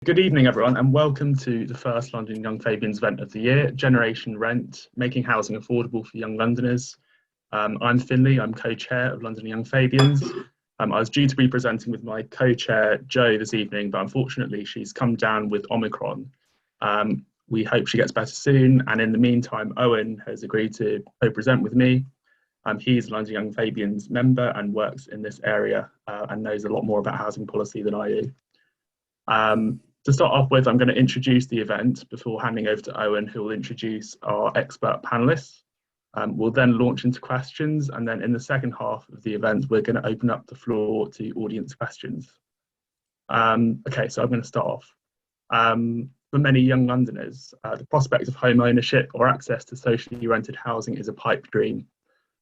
Good evening, everyone, and welcome to the first London Young Fabians event of the year, Generation Rent, Making Housing Affordable for Young Londoners. I'm Finley, I'm co-chair of London Young Fabians. I was due to be presenting with my co-chair, Jo, this evening, but unfortunately she's come down with Omicron. We hope she gets better soon, and in the meantime, Owen has agreed to co-present with me. He's a London Young Fabians member and works in this area and knows a lot more about housing policy than I do. To start off with, I'm going to introduce the event before handing over to Owen, who will introduce our expert panelists. We'll then launch into questions, and then in the second half of the event, we're going to open up the floor to audience questions. Okay, so I'm going to start off. For many young Londoners, the prospect of home ownership or access to socially rented housing is a pipe dream.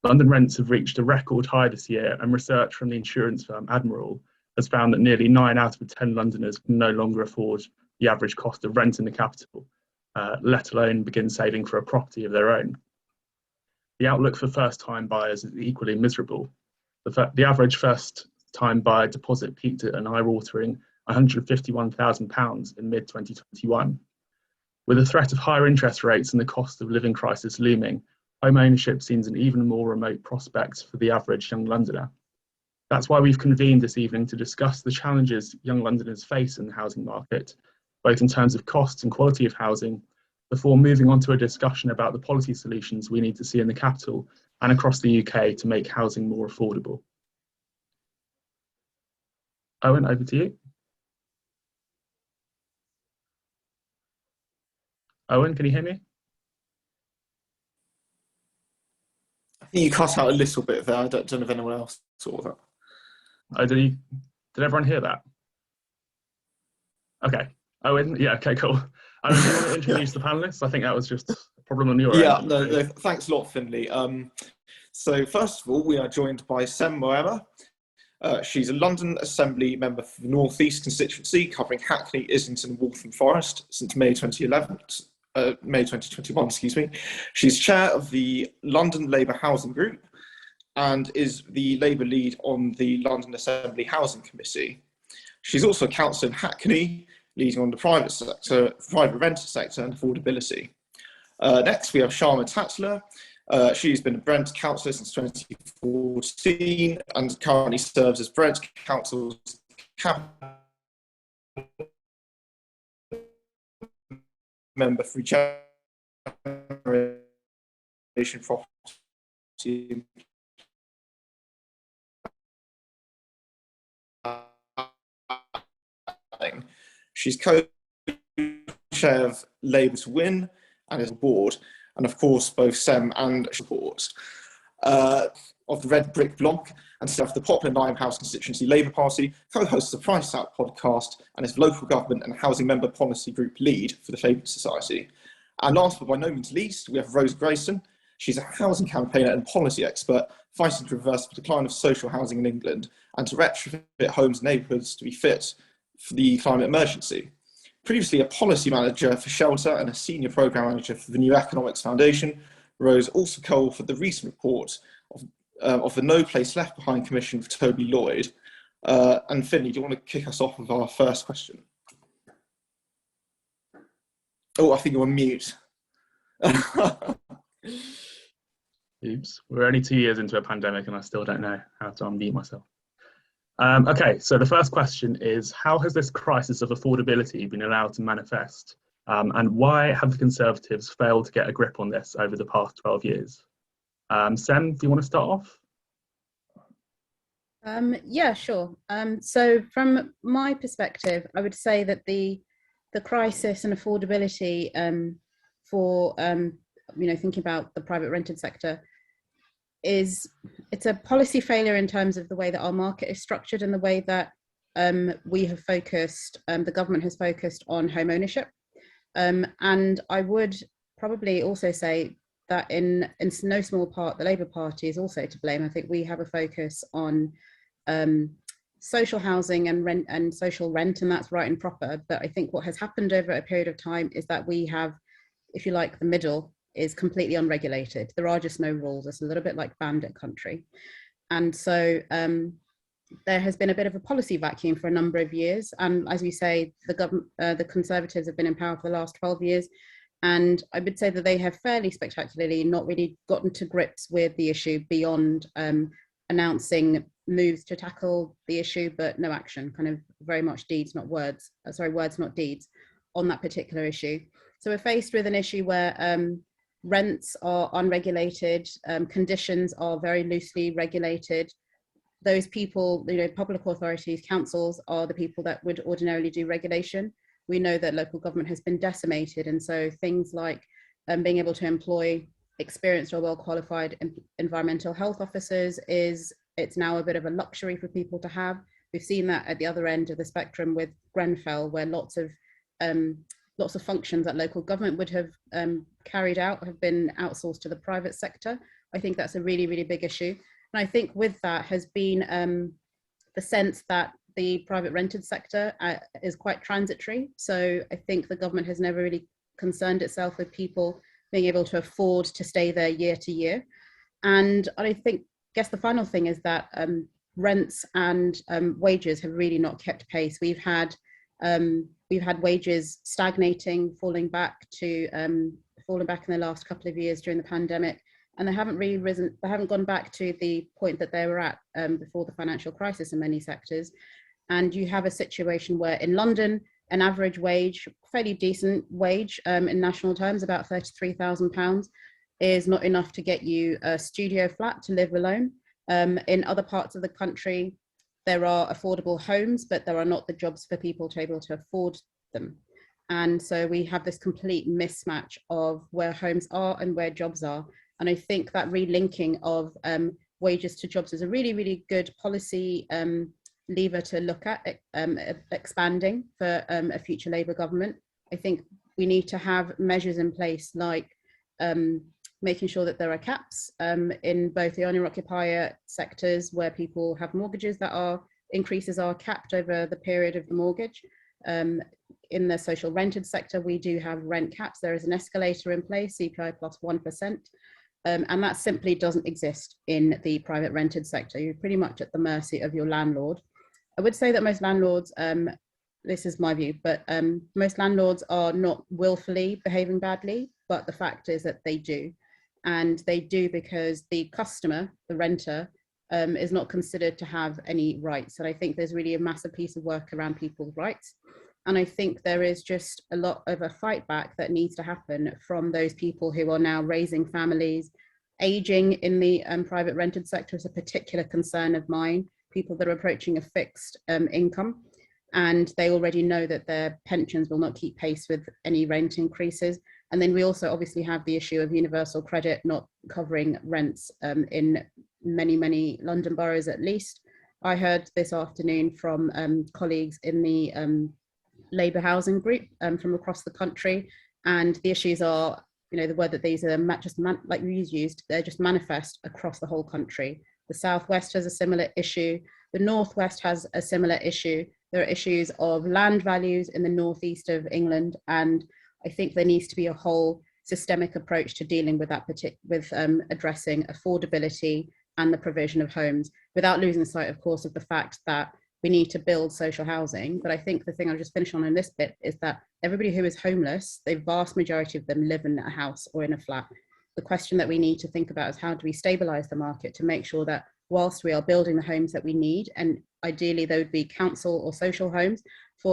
London rents have reached a record high this year, and research from the insurance firm Admiral has found that nearly 9 out of 10 Londoners can no longer afford the average cost of rent in the capital, let alone begin saving for a property of their own. The outlook for first-time buyers is equally miserable. The average first-time buyer deposit peaked at an eye-watering £151,000 in mid-2021. With the threat of higher interest rates and the cost of living crisis looming, home ownership seems an even more remote prospect for the average young Londoner. That's why we've convened this evening to discuss the challenges young Londoners face in the housing market, both in terms of cost and quality of housing, before moving on to a discussion about the policy solutions we need to see in the capital and across the UK to make housing more affordable. Owen, over to you. Owen, can you hear me? I think you cut out a little bit there. I don't know if anyone else saw that. Oh, did everyone hear that? Okay. Owen, yeah, okay, cool. Do you want to introduce the panelists? I think that was just a problem on your end. Yeah, no, thanks a lot, Finley. So first of all, we are joined by Sem Moema. She's a London Assembly member for the North East constituency, covering Hackney, Islington, and Waltham Forest since May 2021, excuse me. She's chair of the London Labour Housing Group and is the Labour lead on the London Assembly Housing Committee. She's also a councillor in Hackney, leading on the private rented sector and affordability. Next, we have Sharma Tassler. She's been a Brent councillor since 2014 and currently serves as Brent Council's member for Regeneration Property. She's co-chair of Labour to Win and is on board, and of course both Sem and support of the Red Brick Block and staff the Poplar Limehouse constituency Labour Party, co-hosts the Price Out podcast and is local government and housing member policy group lead for the Fabians Society. And last but by no means least, we have Rose Grayson. She's a housing campaigner and policy expert, fighting to reverse the decline of social housing in England and to retrofit homes and neighbourhoods to be fit for the climate emergency. Previously a policy manager for Shelter and a senior programme manager for the New Economics Foundation, Rose also co-authored the recent report of the No Place Left Behind Commission for Toby Lloyd. And Finley, do you want to kick us off with our first question? Oh, I think you're on mute. Oops, we're only 2 years into a pandemic and I still don't know how to unmute myself. Okay, so the first question is, how has this crisis of affordability been allowed to manifest? And why have the Conservatives failed to get a grip on this over the past 12 years? Sem, do you want to start off? Yeah, sure. So from my perspective, I would say that the crisis and affordability for thinking about the private rented sector it's a policy failure in terms of the way that our market is structured and the way that we have focused, the government has focused on home ownership. And I would probably also say that in no small part, the Labour Party is also to blame. I think we have a focus on social housing and rent and social rent, and that's right and proper. But I think what has happened over a period of time is that we have, if you like, the middle is completely unregulated. There are just no rules. It's a little bit like bandit country. And so there has been a bit of a policy vacuum for a number of years. And as you say, the Conservatives have been in power for the last 12 years. And I would say that they have fairly spectacularly not really gotten to grips with the issue beyond announcing moves to tackle the issue, but no action, kind of very much deeds, not words, words, not deeds on that particular issue. So we're faced with an issue where rents are unregulated, conditions are very loosely regulated. Those people, public authorities, councils are the people that would ordinarily do regulation. We know that local government has been decimated, and so things like being able to employ experienced or well-qualified environmental health officers it's now a bit of a luxury for people to have. We've seen that at the other end of the spectrum with Grenfell, where lots of functions that local government would have carried out have been outsourced to the private sector. I think that's a really, really big issue. And I think with that has been the sense that the private rented sector is quite transitory. So I think the government has never really concerned itself with people being able to afford to stay there year to year. And I guess the final thing is that rents and wages have really not kept pace. We've had wages stagnating, falling back in the last couple of years during the pandemic, and they haven't really risen. They haven't gone back to the point that they were at before the financial crisis in many sectors. And you have a situation where in London, an average wage, fairly decent wage in national terms, about £33,000, is not enough to get you a studio flat to live alone. In other parts of the country, there are affordable homes, but there are not the jobs for people to be able to afford them. And so we have this complete mismatch of where homes are and where jobs are. And I think that relinking of wages to jobs is a really, really good policy lever to look at expanding for a future Labour government. I think we need to have measures in place like making sure that there are caps in both the owner-occupier sectors where people have mortgages that increases are capped over the period of the mortgage. In the social rented sector, we do have rent caps. There is an escalator in place, CPI plus 1%. And that simply doesn't exist in the private rented sector. You're pretty much at the mercy of your landlord. I would say that most landlords, this is my view, but most landlords are not willfully behaving badly, but the fact is that they do. And they do because the customer, the renter, is not considered to have any rights. And I think there's really a massive piece of work around people's rights. And I think there is just a lot of a fight back that needs to happen from those people who are now raising families. Aging in the private rented sector is a particular concern of mine. People that are approaching a fixed income, and they already know that their pensions will not keep pace with any rent increases. And then we also obviously have the issue of universal credit not covering rents in many, many London boroughs at least. I heard this afternoon from colleagues in the Labour housing group from across the country, and the issues are, the word that these are like you used, they're just manifest across the whole country. The Southwest has a similar issue. The Northwest has a similar issue. There are issues of land values in the northeast of England, and I think there needs to be a whole systemic approach to dealing with that, with addressing affordability and the provision of homes, without losing sight, of course, of the fact that we need to build social housing. But I think the thing I'll just finish on in this bit is that everybody who is homeless, the vast majority of them live in a house or in a flat. The question that we need to think about is how do we stabilise the market to make sure that whilst we are building the homes that we need, and ideally they would be council or social homes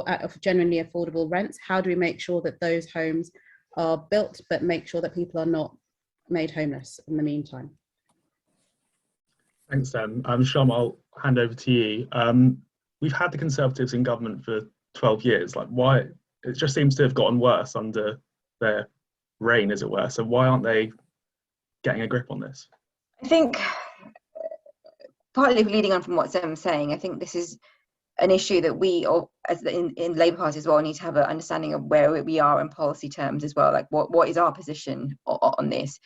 at genuinely affordable rents, how do we make sure that those homes are built but make sure that people are not made homeless in the meantime? Thanks, Em. Sharma, I'll hand over to you. We've had the Conservatives in government for 12 years. Like, why? It just seems to have gotten worse under their reign, as it were. So why aren't they getting a grip on this? I think, partly leading on from what Sem's saying, I think this is an issue that we, or as in Labour Party as well, need to have an understanding of where we are in policy terms as well. Like, what is our position on this?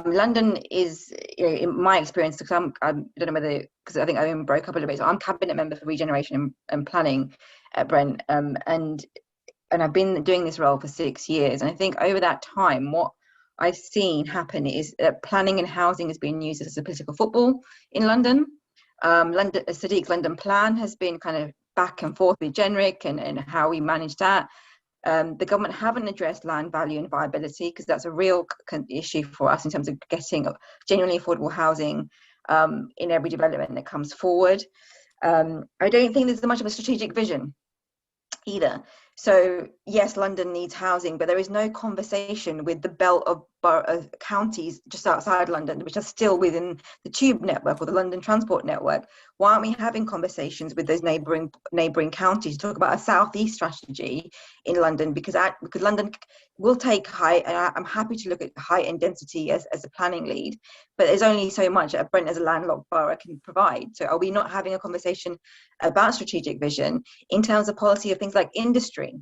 London is, in my experience, because I don't know whether, because I think Owen broke up a little bit. So I'm cabinet member for regeneration and planning at Brent, and I've been doing this role for 6 years. And I think over that time, what I've seen happen is that planning and housing is being used as a political football in London. Sadiq's London plan has been kind of back and forth with generic and how we manage that. The government haven't addressed land value and viability, because that's a real issue for us in terms of getting genuinely affordable housing in every development that comes forward. I don't think there's much of a strategic vision either. So yes, London needs housing, but there is no conversation with the belt of counties just outside London, which are still within the tube network or the London transport network. Why aren't we having conversations with those neighbouring counties to talk about a southeast strategy in London? Because London will take height, and I'm happy to look at height and density as a planning lead, but there's only so much that Brent as a landlocked borough can provide. So are we not having a conversation about strategic vision in terms of policy of things like industry?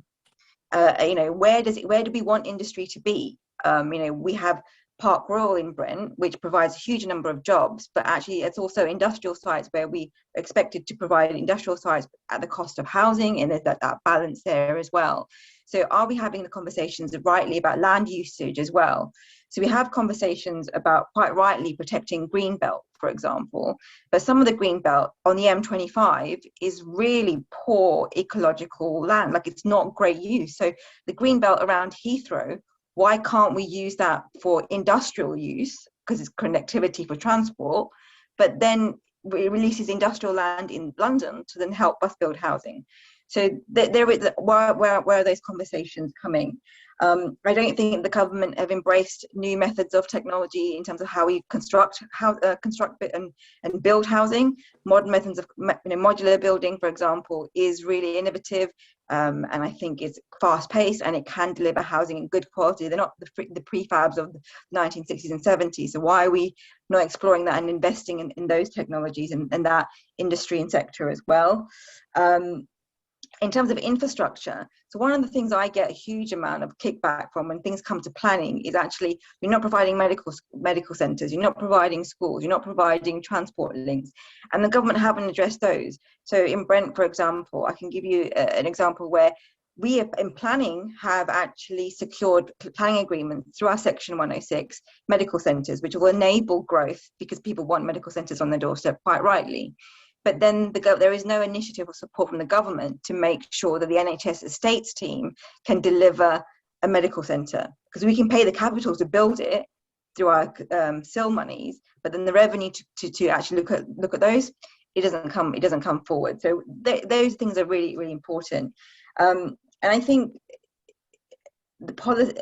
Where do we want industry to be? We have Park Royal in Brent, which provides a huge number of jobs, but actually it's also industrial sites where we are expected to provide industrial sites at the cost of housing, and there's that balance there as well. So are we having the conversations rightly about land usage as well? So we have conversations about, quite rightly, protecting Greenbelt, for example, but some of the Greenbelt on the M25 is really poor ecological land, like it's not great use. So the Greenbelt around Heathrow, why can't we use that for industrial use, because it's connectivity for transport, but then it releases industrial land in London to then help us build housing? So where are those conversations coming? I don't think the government have embraced new methods of technology in terms of how we construct and build housing. Modern methods of modular building, for example, is really innovative, and I think it's fast-paced, and it can deliver housing in good quality. They're not the prefabs of the 1960s and 70s. So why are we not exploring that and investing in those technologies and that industry and sector as well? In terms of infrastructure, so one of the things I get a huge amount of kickback from when things come to planning is actually you're not providing medical centres, you're not providing schools, you're not providing transport links, and the government haven't addressed those. So in Brent, for example, I can give you an example where we have, in planning, have actually secured planning agreements through our Section 106 medical centres, which will enable growth because people want medical centres on their doorstep, quite rightly. But then there is no initiative or support from the government to make sure that the NHS estates team can deliver a medical centre, because we can pay the capital to build it through our SIL monies, but then the revenue to actually look at those, it doesn't come forward. So those things are really, really important. And I think the policy,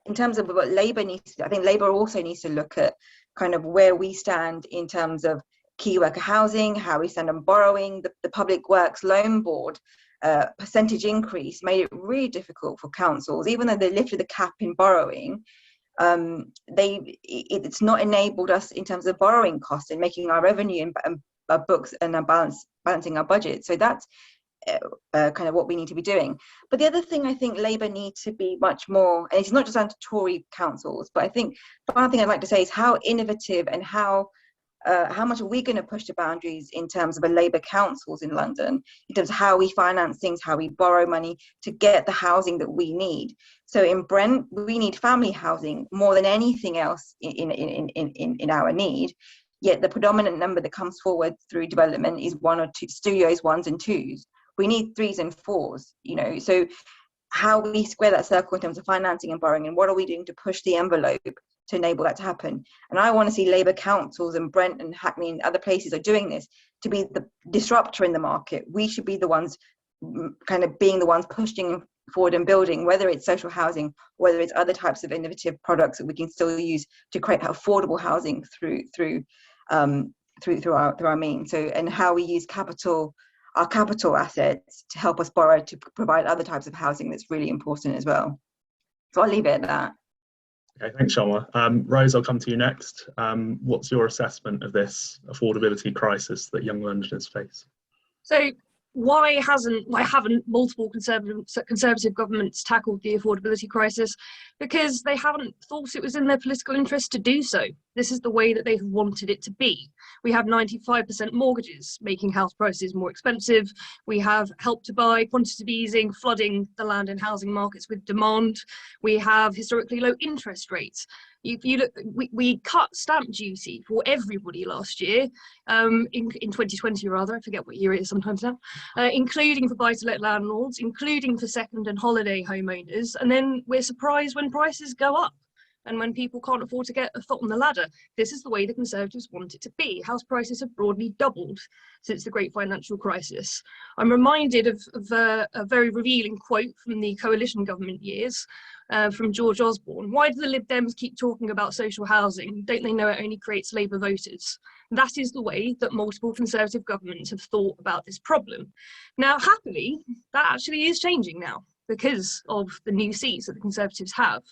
in terms of what Labour needs to do, I think Labour also needs to look at kind of where we stand in terms of key worker housing, how we stand on borrowing. The Public Works Loan Board percentage increase made it really difficult for councils, even though they lifted the cap in borrowing. It's not enabled us in terms of borrowing costs and making our revenue and our books and our balancing our budget. So that's kind of what we need to be doing. But the other thing I think Labour needs to be much more, and it's not just under Tory councils, but I think the final thing I'd like to say is how innovative and how much are we going to push the boundaries in terms of a Labour councils in London, in terms of how we finance things, how we borrow money to get the housing that we need. So in Brent, we need family housing more than anything else in our need. Yet the predominant number that comes forward through development is 1 or 2 studios, 1s and 2s. We need 3s and 4s, so how we square that circle in terms of financing and borrowing, and what are we doing to push the envelope to enable that to happen? And I want to see Labour councils and Brent and Hackney and other places are doing this to be the disruptor in the market. We should be the ones kind of being the ones pushing forward and building, whether it's social housing, whether it's other types of innovative products that we can still use to create affordable housing through our means. So, and how we use our capital assets to help us borrow to provide other types of housing, that's really important as well. So I'll leave it at that. Okay, thanks, Sharma. Rose, I'll come to you next. What's your assessment of this affordability crisis that young Londoners face? So why haven't multiple conservative governments tackled the affordability crisis? Because they haven't thought it was in their political interest to do so. This is the way that they've wanted it to be. We have 95% mortgages, making house prices more expensive. We have Help to Buy, quantitative easing, flooding the land and housing markets with demand. We have historically low interest rates. If you look, we cut stamp duty for everybody last year, in 2020 rather, I forget what year it is sometimes now, including for buy-to-let landlords, including for second and holiday homeowners, and then we're surprised when prices go up and when people can't afford to get a foot on the ladder. This is the way the Conservatives want it to be. House prices have broadly doubled since the great financial crisis. I'm reminded of a very revealing quote from the coalition government years, from George Osborne. Why do the Lib Dems keep talking about social housing? Don't they know it only creates Labour voters? That is the way that multiple Conservative governments have thought about this problem. Now, happily, that actually is changing now, because of the new seats that the Conservatives have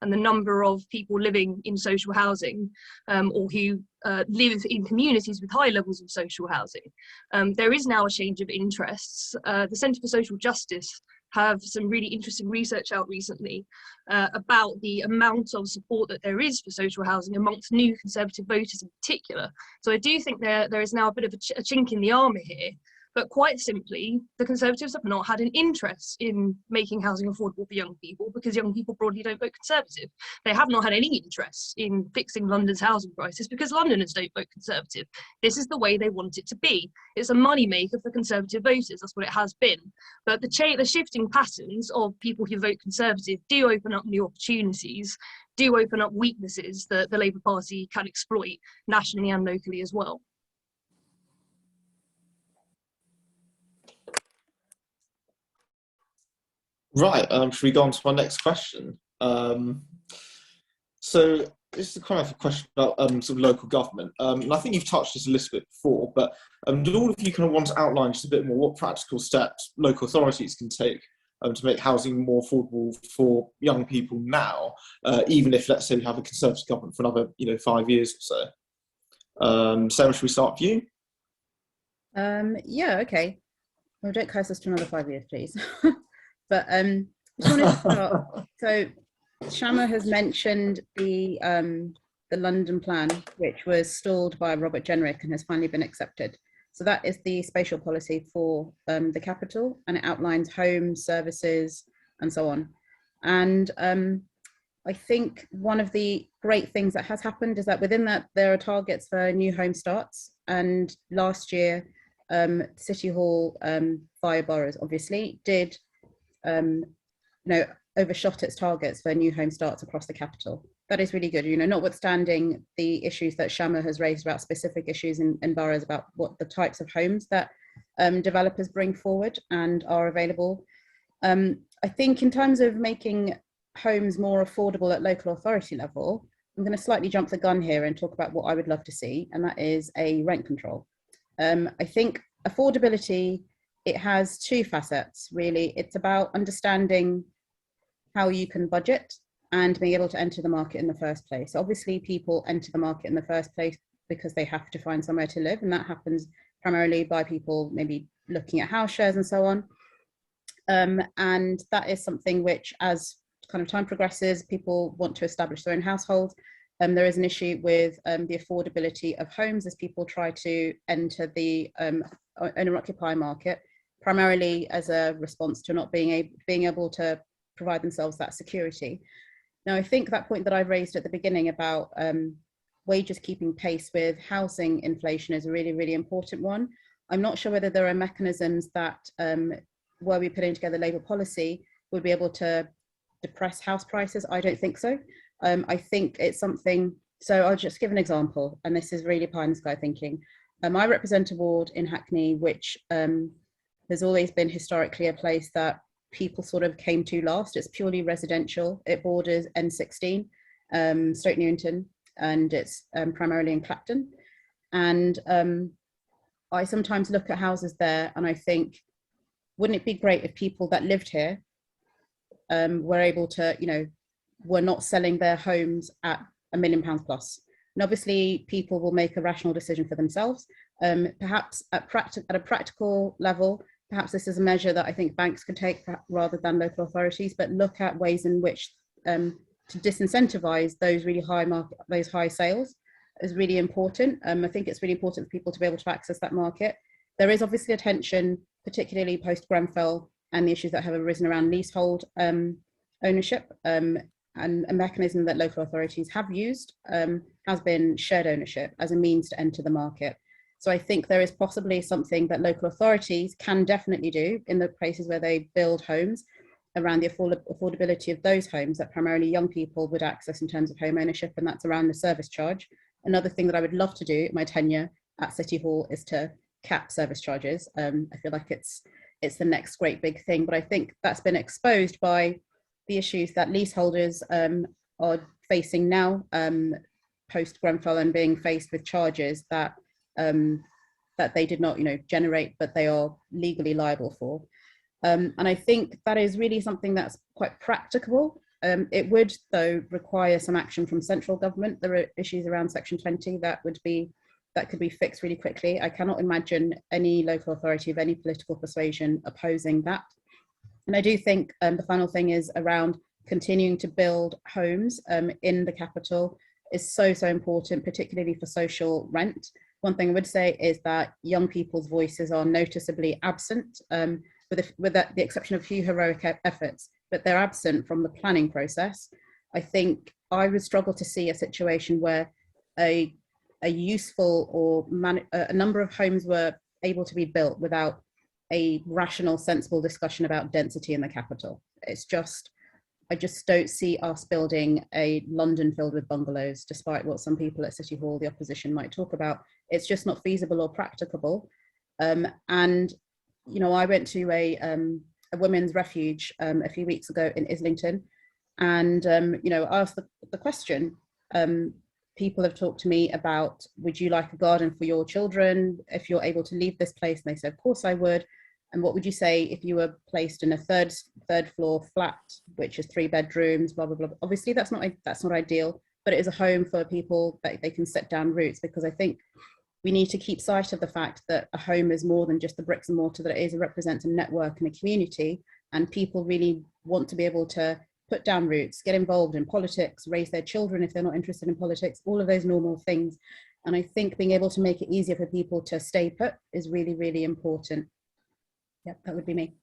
and the number of people living in social housing, or who live in communities with high levels of social housing. There is now a change of interests. The Centre for Social Justice have some really interesting research out recently about the amount of support that there is for social housing amongst new Conservative voters in particular. So I do think there is now a bit of a chink in the armour here. But quite simply, the Conservatives have not had an interest in making housing affordable for young people, because young people broadly don't vote Conservative. They have not had any interest in fixing London's housing crisis because Londoners don't vote Conservative. This is the way they want it to be. It's a moneymaker for Conservative voters. That's what it has been. But the shifting patterns of people who vote Conservative do open up new opportunities, do open up weaknesses that the Labour Party can exploit nationally and locally as well. Right, should we go on to my next question? So this is kind of a question about sort of local government. And I think you've touched this a little bit before, but do all of you kind of want to outline just a bit more what practical steps local authorities can take to make housing more affordable for young people now, even if, let's say, we have a Conservative government for another 5 years or so? Sarah, should we start with you? Yeah, okay. Well, don't curse us to another 5 years, please. But I just wanted to start. So Sharma has mentioned the London plan, which was stalled by Robert Jenrick and has finally been accepted. So that is the spatial policy for the capital, and it outlines homes, services, and so on. And I think one of the great things that has happened is that within that there are targets for new home starts. And last year, City Hall, via boroughs, obviously, did overshot its targets for new home starts across the capital. That is really good, notwithstanding the issues that Sharma has raised about specific issues in boroughs about what the types of homes that developers bring forward and are available. I think in terms of making homes more affordable at local authority level, I'm going to slightly jump the gun here and talk about what I would love to see, and that is a rent control. I think affordability, it has two facets, really. It's about understanding how you can budget and being able to enter the market in the first place. Obviously, people enter the market in the first place because they have to find somewhere to live, and that happens primarily by people maybe looking at house shares and so on. And that is something which, as kind of time progresses, people want to establish their own household. There is an issue with the affordability of homes as people try to enter the owner-occupier market, primarily as a response to not being able to provide themselves that security. Now, I think that point that I raised at the beginning about wages keeping pace with housing inflation is a really, really important one. I'm not sure whether there are mechanisms that, were we putting together Labour policy, would be able to depress house prices. I don't think so. I think it's something, so I'll just give an example, and this is really pie in the sky thinking. I represent a ward in Hackney, which has always been historically a place that people sort of came to last. It's purely residential. It borders N16, Stoke Newington, and it's primarily in Clapton. And I sometimes look at houses there and I think, wouldn't it be great if people that lived here were able to, were not selling their homes at £1 million plus? And obviously people will make a rational decision for themselves. Perhaps at a practical level, perhaps this is a measure that I think banks could take rather than local authorities, but look at ways in which to disincentivize those really those high sales is really important. I think it's really important for people to be able to access that market. There is obviously a tension, particularly post Grenfell and the issues that have arisen around leasehold ownership, and a mechanism that local authorities have used has been shared ownership as a means to enter the market. So I think there is possibly something that local authorities can definitely do in the places where they build homes around the affordability of those homes that primarily young people would access in terms of home ownership, and that's around the service charge. Another thing that I would love to do in my tenure at City Hall is to cap service charges. I feel like it's the next great big thing, but I think that's been exposed by the issues that leaseholders are facing now post Grenfell, and being faced with charges that that they did not generate, but they are legally liable for. And I think that is really something that's quite practicable. It would, though, require some action from central government. There are issues around Section 20 that could be fixed really quickly. I cannot imagine any local authority of any political persuasion opposing that. And I do think the final thing is around continuing to build homes in the capital is so important, particularly for social rent. One thing I would say is that young people's voices are noticeably absent, with the exception of a few heroic efforts, but they're absent from the planning process. I think I would struggle to see a situation where a useful or a number of homes were able to be built without a rational, sensible discussion about density in the capital. I just don't see us building a London filled with bungalows, despite what some people at City Hall, the opposition, might talk about. It's just not feasible or practicable. And I went to a women's refuge a few weeks ago in Islington, and asked the question. People have talked to me about, would you like a garden for your children if you're able to leave this place? And they said, of course I would. And what would you say if you were placed in a third floor flat, which is 3 bedrooms, blah, blah, blah. Obviously that's not ideal, but it is a home for people that they can set down roots, because I think we need to keep sight of the fact that a home is more than just the bricks and mortar that it is. It represents a network and a community, and people really want to be able to put down roots, get involved in politics, raise their children if they're not interested in politics, all of those normal things. And I think being able to make it easier for people to stay put is really, really important. Yeah, that would be me.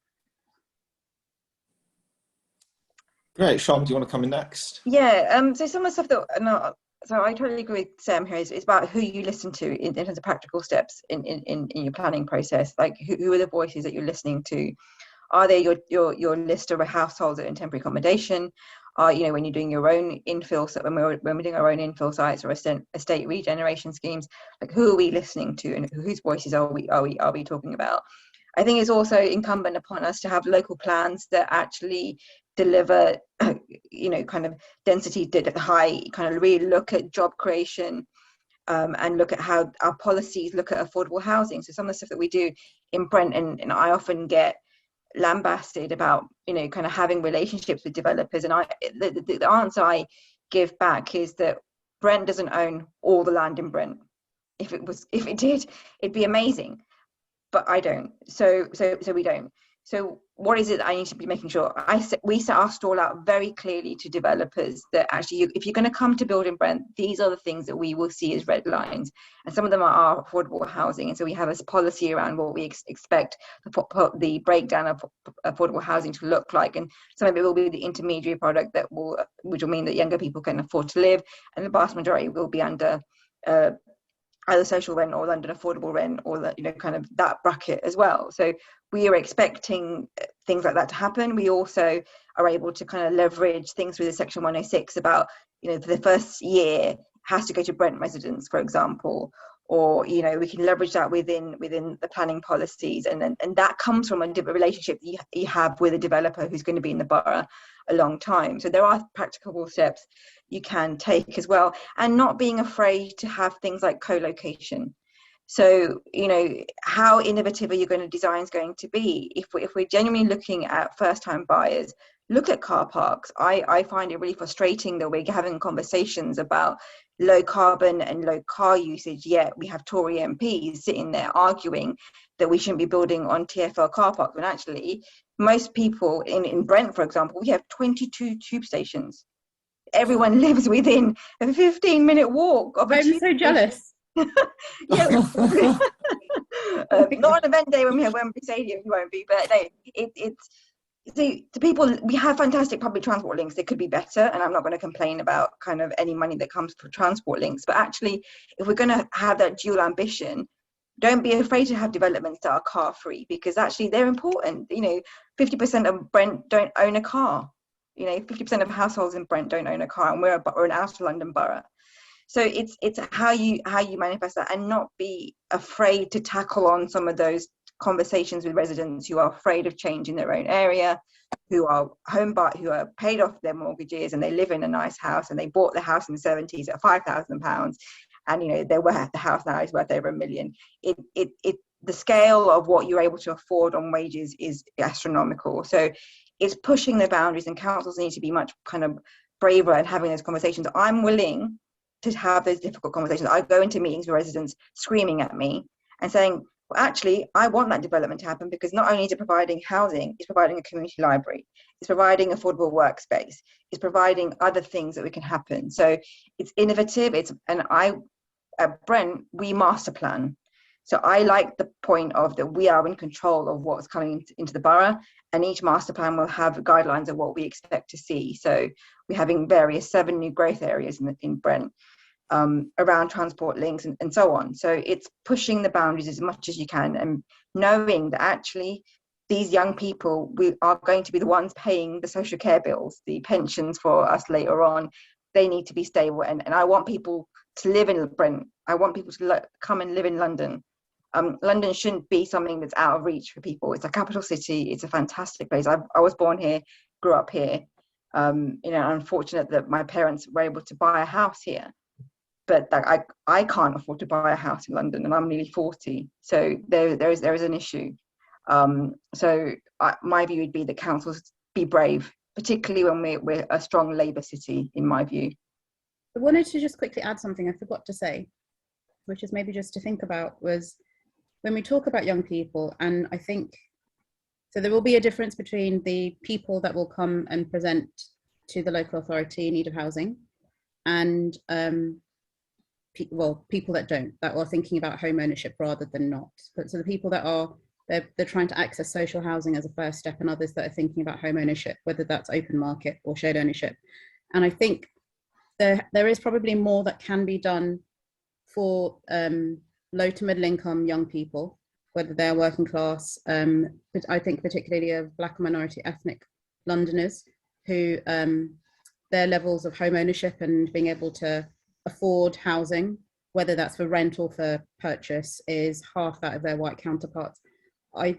Great. Sharma, do you want to come in next? Yeah, so some of the stuff that, so I totally agree with Sam here, is about who you listen to in terms of practical steps in your planning process. Like who are the voices that you're listening to? Are they your list of households that are in temporary accommodation? When you're doing your own infill, so when we're doing our own infill sites or estate regeneration schemes, like who are we listening to, and whose voices are we talking about? I think it's also incumbent upon us to have local plans that actually deliver, kind of density high, kind of really look at job creation, and look at how our policies look at affordable housing. So some of the stuff that we do in Brent, and I often get lambasted about, kind of having relationships with developers. And the answer I give back is that Brent doesn't own all the land in Brent. If it did, it'd be amazing. But I don't. So we don't. So what is it that I need to be making sure? We set our stall out very clearly to developers that actually, if you're going to come to build in Brent, these are the things that we will see as red lines. And some of them are affordable housing. And so we have a policy around what we expect the breakdown of affordable housing to look like. And some of it will be the intermediary product which will mean that younger people can afford to live. And the vast majority will be under either social rent or London affordable rent, or kind of that bracket as well. So we are expecting things like that to happen. We also are able to kind of leverage things through the Section 106 about, for the first year has to go to Brent residents, for example, or we can leverage that within the planning policies, and that comes from a relationship that you have with a developer who's going to be in the borough a long time. So there are practicable steps you can take as well, and not being afraid to have things like co-location. So how innovative are your designs going to be? If we're genuinely looking at first-time buyers, look at car parks. I find it really frustrating that we're having conversations about low carbon and low car usage, yet we have Tory MPs sitting there arguing that we shouldn't be building on TfL car parks, when actually most people in Brent, for example, we have 22 tube stations. Everyone lives within a 15-minute walk of a I'm tube so jealous. yeah, not on event day when we have Wembley Stadium, you won't be, but no, it's the people, we have fantastic public transport links. They could be better, and I'm not going to complain about kind of any money that comes for transport links, but actually, if we're going to have that dual ambition, don't be afraid to have developments that are car free, because actually they're important. You know, 50% of Brent don't own a car. You know, 50% of households in Brent don't own a car, and we're an outer London borough. So it's how you manifest that, and not be afraid to tackle on some of those conversations with residents who are afraid of change in their own area, who are who are paid off their mortgages, and they live in a nice house, and they bought the house in the 70s at £5,000, and you know the house now is worth over £1 million. The scale of what you're able to afford on wages is astronomical. So it's pushing the boundaries, and councils need to be much kind of braver and having those conversations. I'm willing to have those difficult conversations. I go into meetings with residents screaming at me and saying, well, actually, I want that development to happen, because not only is it providing housing, it's providing a community library, it's providing affordable workspace, it's providing other things that we can happen. So it's innovative. At Brent, we master plan. So I like the point of that we are in control of what's coming into the borough, and each master plan will have guidelines of what we expect to see. So we're having 7 new growth areas in Brent, around transport links and so on. So it's pushing the boundaries as much as you can, and knowing that actually these young people, we are going to be the ones paying the social care bills, the pensions for us later on. They need to be stable, and I want people to live in Brent. I want people to come and live in London. London shouldn't be something that's out of reach for people. It's a capital city. It's a fantastic place. I was born here, grew up here. You know, unfortunate that my parents were able to buy a house here, but I can't afford to buy a house in London, and I'm nearly 40. So there is an issue. My view would be that councils be brave, particularly when we're a strong Labour city, in my view. I wanted to just quickly add something I forgot to say, which is maybe just to think about, was when we talk about young people, and I think, so there will be a difference between the people that will come and present to the local authority in need of housing, and people that don't, that are thinking about home ownership rather than not. But so the people that are, they're trying to access social housing as a first step, and others that are thinking about home ownership, whether that's open market or shared ownership. And I think there is probably more that can be done for low to middle income young people, whether they're working class, but I think particularly of Black and minority ethnic Londoners, who their levels of home ownership and being able to afford housing, whether that's for rent or for purchase, is half that of their white counterparts. I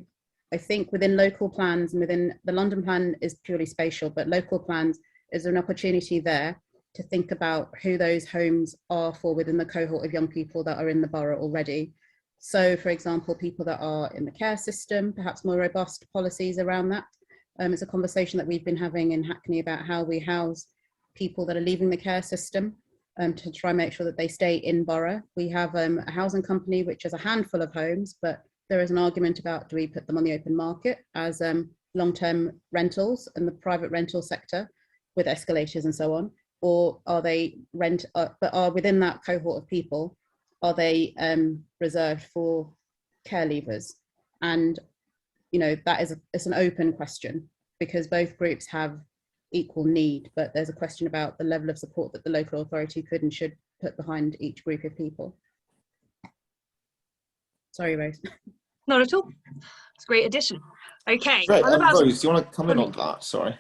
think within local plans, and within the London plan is purely spatial, but local plans is an opportunity there to think about who those homes are for within the cohort of young people that are in the borough already. So, for example, people that are in the care system, perhaps more robust policies around that. It's a conversation that we've been having in Hackney about how we house people that are leaving the care system, to try and make sure that they stay in borough. We have a housing company which has a handful of homes, but there is an argument about, do we put them on the open market as long-term rentals in the private rental sector with escalators and so on, or are they but are within that cohort of people, are they reserved for care leavers? And you know, it's an open question, because both groups have equal need, but there's a question about the level of support that the local authority could and should put behind each group of people. Sorry, Rose. Not at all. It's a great addition. Okay. Right, Rose, do you want to come in on that? Sorry.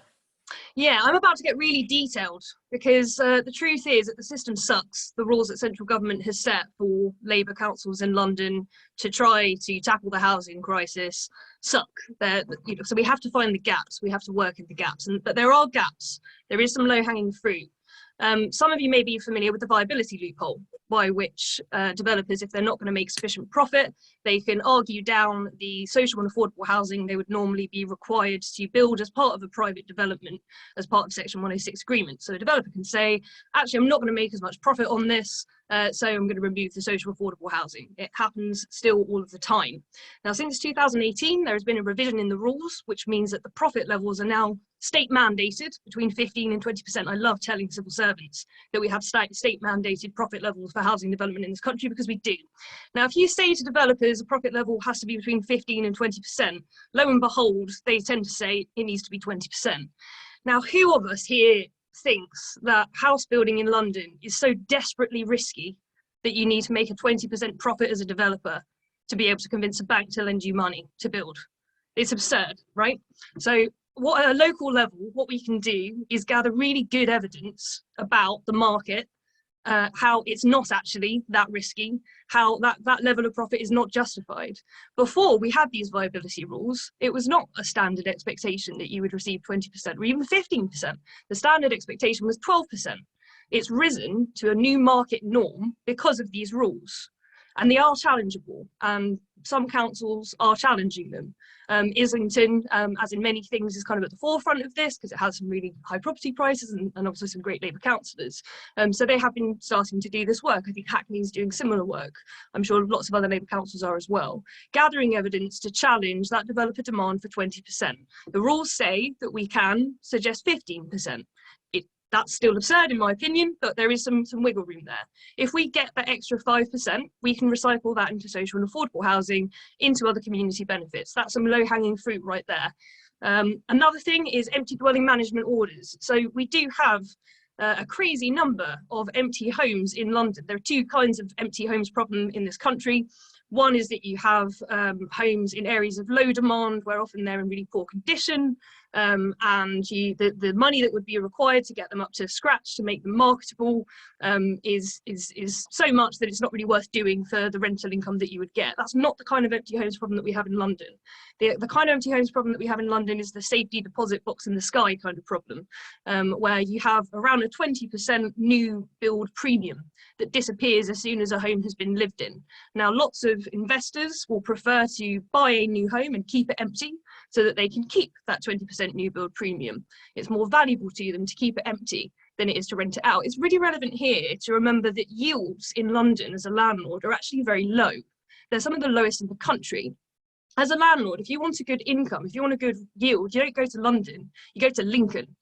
Yeah, I'm about to get really detailed, because the truth is that the system sucks. The rules that central government has set for Labour councils in London to try to tackle the housing crisis suck. So we have to find the gaps. We have to work in the gaps. But there are gaps. There is some low-hanging fruit. Some of you may be familiar with the viability loophole, by which developers, if they're not going to make sufficient profit, they can argue down the social and affordable housing they would normally be required to build as part of a private development as part of Section 106 agreement. So a developer can say, actually, I'm not going to make as much profit on this, so I'm going to remove the social affordable housing. It happens still all of the time. Now, since 2018, there has been a revision in the rules, which means that the profit levels are now state mandated between 15 and 20%. I love telling civil servants that we have state mandated profit levels for housing development in this country, because we do. Now, if you say to developers a profit level has to be between 15 and 20%, lo and behold, they tend to say it needs to be 20%. Now, who of us here thinks that house building in London is so desperately risky that you need to make a 20% profit as a developer to be able to convince a bank to lend you money to build? It's absurd, right? So what at a local level, what we can do is gather really good evidence about the market, how it's not actually that risky, how that level of profit is not justified. Before we had these viability rules, it was not a standard expectation that you would receive 20% or even 15%. The standard expectation was 12%. It's risen to a new market norm because of these rules, and they are challengeable, and some councils are challenging them. Islington, as in many things, is kind of at the forefront of this because it has some really high property prices and obviously some great Labour councillors. So they have been starting to do this work. I think Hackney is doing similar work. I'm sure lots of other Labour councils are as well, gathering evidence to challenge that developer demand for 20%. The rules say that we can suggest 15%. That's still absurd in my opinion, but there is some wiggle room there. If we get that extra 5%, we can recycle that into social and affordable housing, into other community benefits. That's some low-hanging fruit right there. Another thing is empty dwelling management orders. So we do have a crazy number of empty homes in London. There are two kinds of empty homes problem in this country. One is that you have homes in areas of low demand where often they're in really poor condition, and the money that would be required to get them up to scratch to make them marketable is so much that it's not really worth doing for the rental income that you would get. That's not the kind of empty homes problem that we have in London. The kind of empty homes problem that we have in London is the safety deposit box in the sky kind of problem, where you have around a 20% new build premium that disappears as soon as a home has been lived in. Now, lots of investors will prefer to buy a new home and keep it empty so that they can keep that 20% new build premium. It's more valuable to them to keep it empty than it is to rent it out. It's really relevant here to remember that yields in London as a landlord are actually very low. They're some of the lowest in the country. As a landlord, if you want a good income, if you want a good yield, you don't go to London, you go to Lincoln.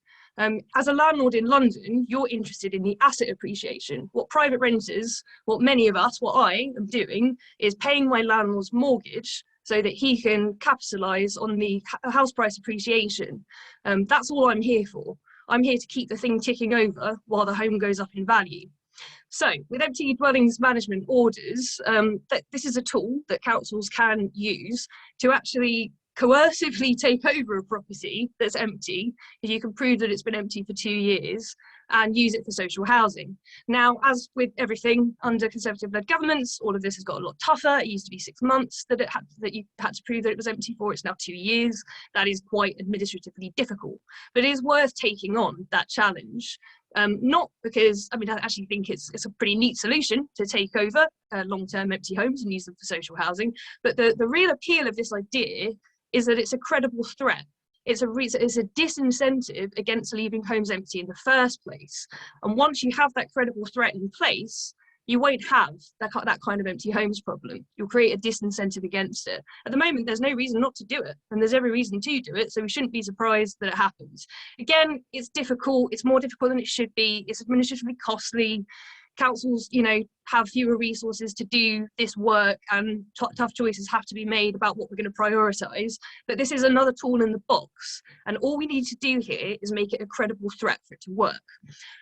As a landlord in London, you're interested in the asset appreciation. What private renters, what many of us, what I am doing is paying my landlord's mortgage so that he can capitalise on the house price appreciation. That's all I'm here for. I'm here to keep the thing ticking over while the home goes up in value. So with empty dwellings management orders, this is a tool that councils can use to actually coercively take over a property that's empty, if you can prove that it's been empty for 2 years, and use it for social housing. Now, as with everything under Conservative-led governments, all of this has got a lot tougher. It used to be 6 months that you had to prove that it was empty for. It's now 2 years. That is quite administratively difficult, but it is worth taking on that challenge. Not because, I mean, I actually think it's a pretty neat solution to take over long-term empty homes and use them for social housing, but the real appeal of this idea is that it's a credible threat. It's a disincentive against leaving homes empty in the first place. And once you have that credible threat in place, you won't have that kind of empty homes problem. You'll create a disincentive against it. At the moment, there's no reason not to do it, and there's every reason to do it, so we shouldn't be surprised that it happens. Again, it's difficult. It's more difficult than it should be. It's administratively costly. Councils, have fewer resources to do this work, and tough choices have to be made about what we're going to prioritise. But this is another tool in the box, and all we need to do here is make it a credible threat for it to work.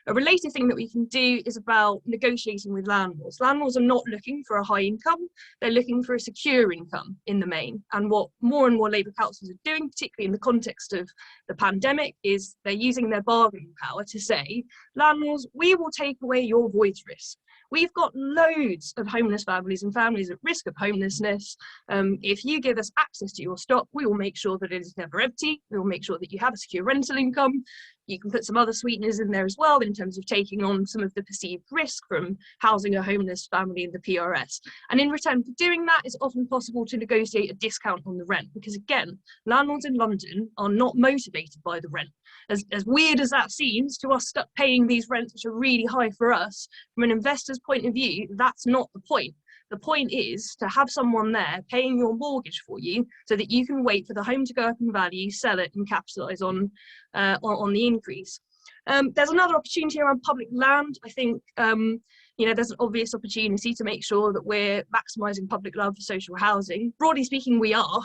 A related thing that we can do is about negotiating with landlords. Landlords are not looking for a high income, they're looking for a secure income in the main. And what more and more Labour councils are doing, particularly in the context of the pandemic, is they're using their bargaining power to say, landlords, we will take away your void risk. We've got loads of homeless families and families at risk of homelessness. If you give us access to your stock, we will make sure that it is never empty. We will make sure that you have a secure rental income. You can put some other sweeteners in there as well in terms of taking on some of the perceived risk from housing a homeless family in the PRS. And in return for doing that, it's often possible to negotiate a discount on the rent, because again, landlords in London are not motivated by the rent. As weird as that seems to us, stuck paying these rents which are really high for us, from an investor's point of view, that's not the point. The point is to have someone there paying your mortgage for you so that you can wait for the home to go up in value, sell it and capitalise on the increase. There's another opportunity around public land. I think there's an obvious opportunity to make sure that we're maximising public land for social housing. Broadly speaking, we are.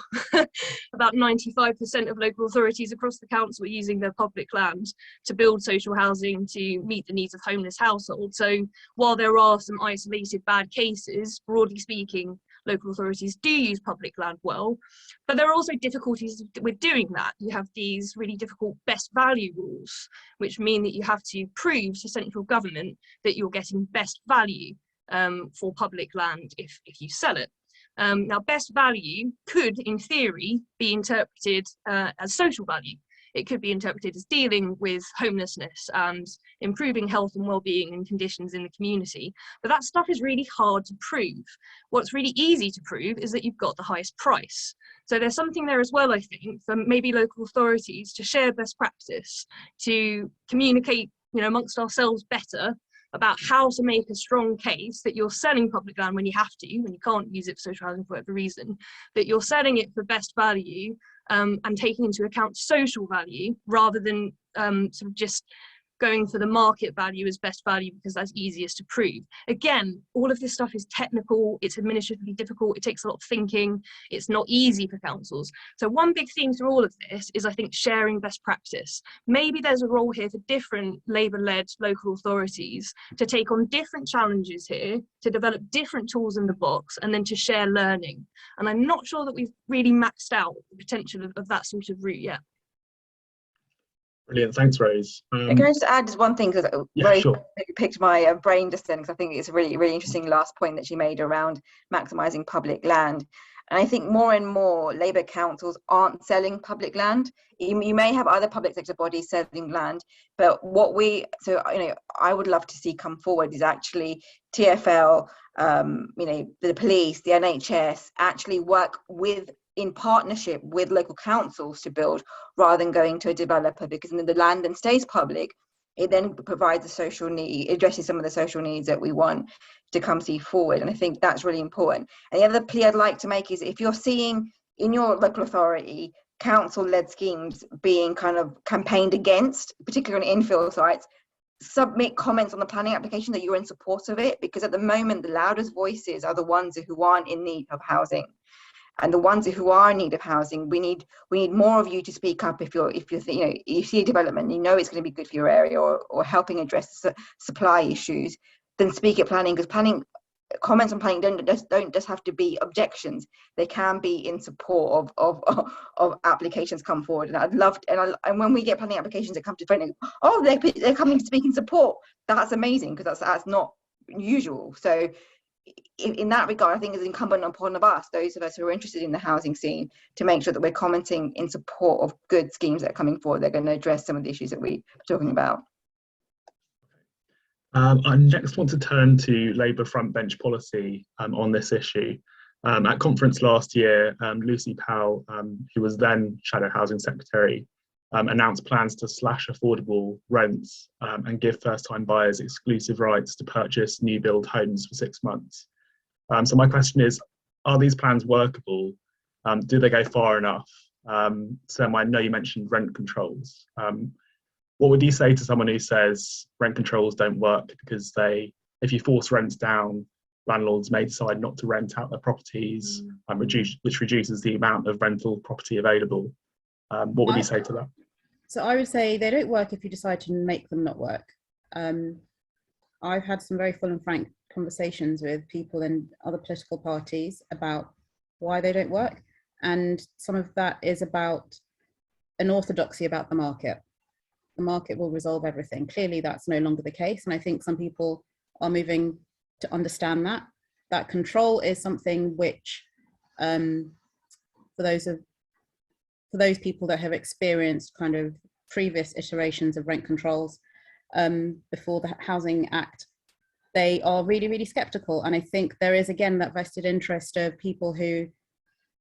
About 95% of local authorities across the council are using their public land to build social housing to meet the needs of homeless households. So while there are some isolated bad cases, broadly speaking, local authorities do use public land well, but there are also difficulties with doing that. You have these really difficult best value rules, which mean that you have to prove to central government that you're getting best value for public land if you sell it. Now, best value could, in theory, be interpreted as social value. It could be interpreted as dealing with homelessness and improving health and well-being and conditions in the community. But that stuff is really hard to prove. What's really easy to prove is that you've got the highest price. So there's something there as well, I think, for maybe local authorities to share best practice, to communicate, amongst ourselves better about how to make a strong case that you're selling public land when you have to, when you can't use it for social housing for whatever reason, that you're selling it for best value, and taking into account social value rather than sort of just going for the market value as best value because that's easiest to prove. Again, all of this stuff is technical, it's administratively difficult, it takes a lot of thinking, it's not easy for councils. So one big theme through all of this is, I think, sharing best practice. Maybe there's a role here for different Labour-led local authorities to take on different challenges here, to develop different tools in the box, and then to share learning. And I'm not sure that we've really maxed out the potential of that sort of route yet. Brilliant, thanks, Rose. Can I just add just one thing, because Rose sure. picked my brain just then, because I think it's a really, really interesting last point that she made around maximising public land. And I think more and more Labour councils aren't selling public land. You may have other public sector bodies selling land, but I would love to see come forward is actually TfL, the police, the NHS actually work in partnership with local councils to build, rather than going to a developer, because then the land then stays public. It then provides a social need, addresses some of the social needs that we want to come see forward. And I think that's really important. And the other plea I'd like to make is, if you're seeing in your local authority council-led schemes being kind of campaigned against, particularly on infill sites, submit comments on the planning application that you're in support of it, because at the moment the loudest voices are the ones who aren't in need of housing. And the ones who are in need of housing, we need more of you to speak up if you see a development, it's going to be good for your area, or helping address supply issues, then speak at planning, because planning comments on planning don't just have to be objections. They can be in support of applications come forward. And I'd love and when we get planning applications that come to planning, they're coming to speak in support. That's amazing, because that's not usual. So in that regard, I think it's incumbent upon us, those of us who are interested in the housing scene, to make sure that we're commenting in support of good schemes that are coming forward. They're going to address some of the issues that we're talking about. I next want to turn to Labour front bench policy on this issue. At conference last year, Lucy Powell, who was then Shadow Housing Secretary, announced plans to slash affordable rents and give first-time buyers exclusive rights to purchase new build homes for 6 months. So my question is, are these plans workable? Do they go far enough? Sam, I know you mentioned rent controls. What would you say to someone who says rent controls don't work because if you force rents down, landlords may decide not to rent out their properties, which reduces the amount of rental property available? What would you say to that? So I would say they don't work if you decide to make them not work. I've had some very full and frank conversations with people in other political parties about why they don't work. And some of that is about an orthodoxy about the market. The market will resolve everything. Clearly, that's no longer the case. And I think some people are moving to understand that control is something which, for those people that have experienced kind of previous iterations of rent controls before the Housing Act, they are really, really skeptical. And I think there is, again, that vested interest of people who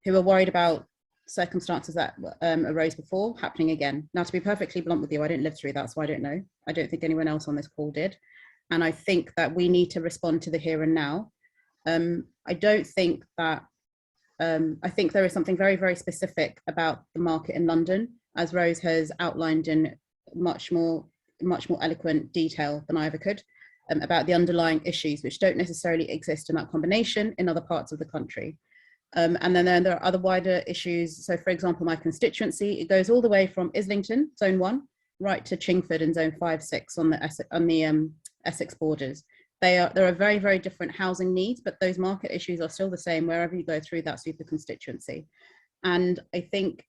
are worried about circumstances that arose before happening again. Now, to be perfectly blunt with you, I didn't live through that, so I don't know. I don't think anyone else on this call did. And I think that we need to respond to the here and now. I don't think that, I think there is something very, very specific about the market in London, as Rose has outlined in much more eloquent detail than I ever could, about the underlying issues which don't necessarily exist in that combination in other parts of the country. And then there are other wider issues. So, for example, my constituency, it goes all the way from Islington, Zone 1, right to Chingford in Zone 5, 6 on the Essex borders. There are very, very different housing needs, but those market issues are still the same wherever you go through that super constituency. And I think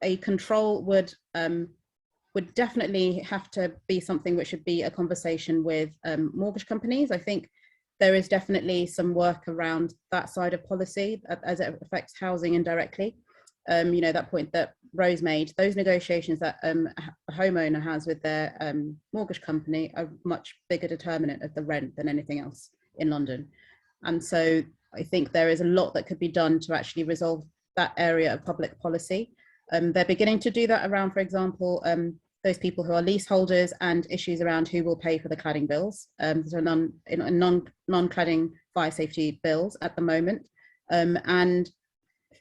a control would definitely have to be something which should be a conversation with mortgage companies. I think there is definitely some work around that side of policy as it affects housing indirectly. You know, that point that Rose made, those negotiations that a homeowner has with their mortgage company are a much bigger determinant of the rent than anything else in London. And so I think there is a lot that could be done to actually resolve that area of public policy. They're beginning to do that around, for example, those people who are leaseholders and issues around who will pay for the cladding bills. So non-cladding fire safety bills at the moment. And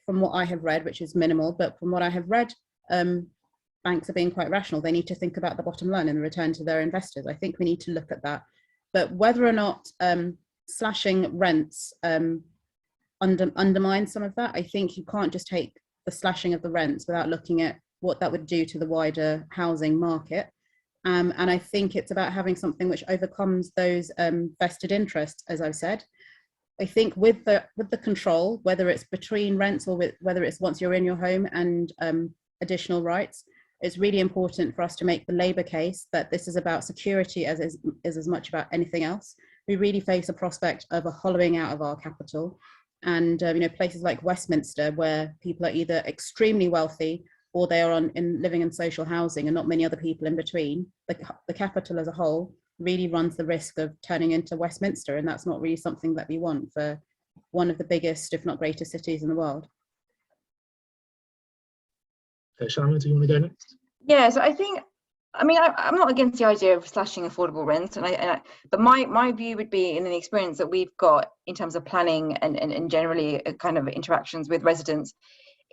from what I have read, which is minimal, but from what I have read, banks are being quite rational. They need to think about the bottom line and the return to their investors. I think we need to look at that. But whether or not slashing rents undermines some of that, I think you can't just take the slashing of the rents without looking at what that would do to the wider housing market. And I think it's about having something which overcomes those vested interests, as I've said. I think with the control, whether it's between rents or whether it's once you're in your home and additional rights, it's really important for us to make the Labour case that this is about security as much about anything else. We really face a prospect of a hollowing out of our capital. And you know, places like Westminster, where people are either extremely wealthy or they are living in social housing and not many other people in between, the capital as a whole really runs the risk of turning into Westminster, and that's not really something that we want for one of the biggest, if not greatest, cities in the world. Sharma, do you want to go next? Yeah, so I think, I mean, I'm not against the idea of slashing affordable rents, but my view would be, in the experience that we've got in terms of planning and generally kind of interactions with residents,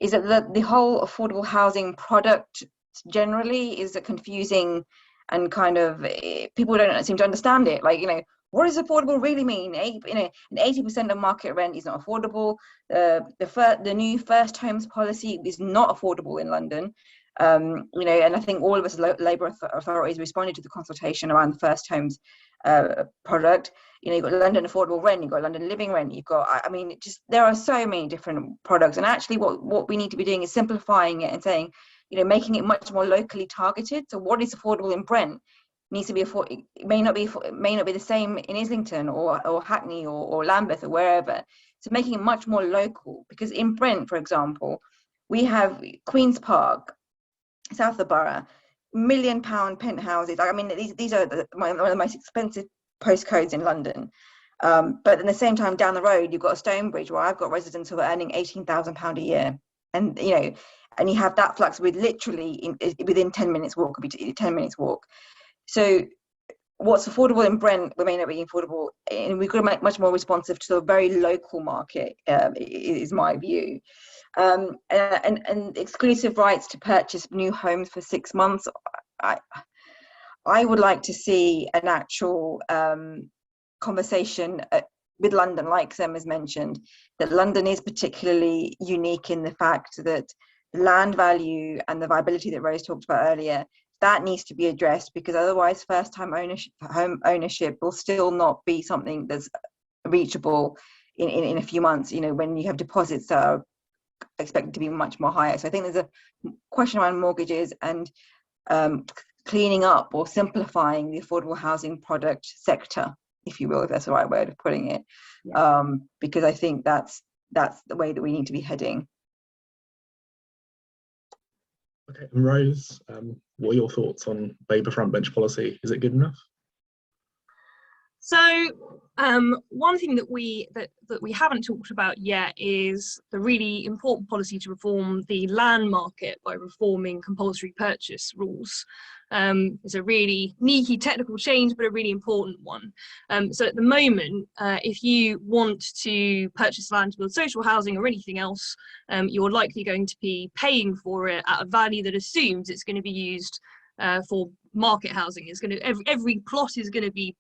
is that the whole affordable housing product generally is a confusing and kind of, people don't seem to understand it. Like, you know, what does affordable really mean? An 80% of market rent is not affordable. The new first homes policy is not affordable in London. You know, and I think all of us Labour authorities responded to the consultation around the first homes product. You know, you've got London affordable rent, you've got London living rent, you've got, I mean, just there are so many different products. And actually what we need to be doing is simplifying it and saying, you know, making it much more locally targeted. So what is affordable in Brent needs to be it may not be the same in Islington or Hackney or Lambeth or wherever. So making it much more local, because in Brent, for example, we have Queen's Park, south of the borough, £1 million penthouses. I mean, these are one of the most expensive postcodes in London. But at the same time, down the road, you've got a Stonebridge where I've got residents who are earning £18,000 a year, and you know, and you have that flux with literally within 10 minutes walk, could be 10 minutes walk. So what's affordable in Brent may not be affordable, and we've got to make much more responsive to the very local market, is my view. And exclusive rights to purchase new homes for 6 months. I would like to see an actual conversation with London, like Sam has mentioned, that London is particularly unique in the fact that land value and the viability that Rose talked about earlier, that needs to be addressed, because otherwise first-time home ownership will still not be something that's reachable in a few months, you know, when you have deposits that are expected to be much more higher. So I think there's a question around mortgages and cleaning up or simplifying the affordable housing product sector, if you will, if that's the right way of putting it. Yeah. Because I think that's the way that we need to be heading. Okay, and Rose, what are your thoughts on Labour frontbench policy? Is it good enough? So one thing that we haven't talked about yet is the really important policy to reform the land market by reforming compulsory purchase rules. It's a really sneaky technical change, but a really important one. So at the moment, if you want to purchase land to build social housing or anything else, you're likely going to be paying for it at a value that assumes it's going to be used for market housing. Is going to every plot is going to be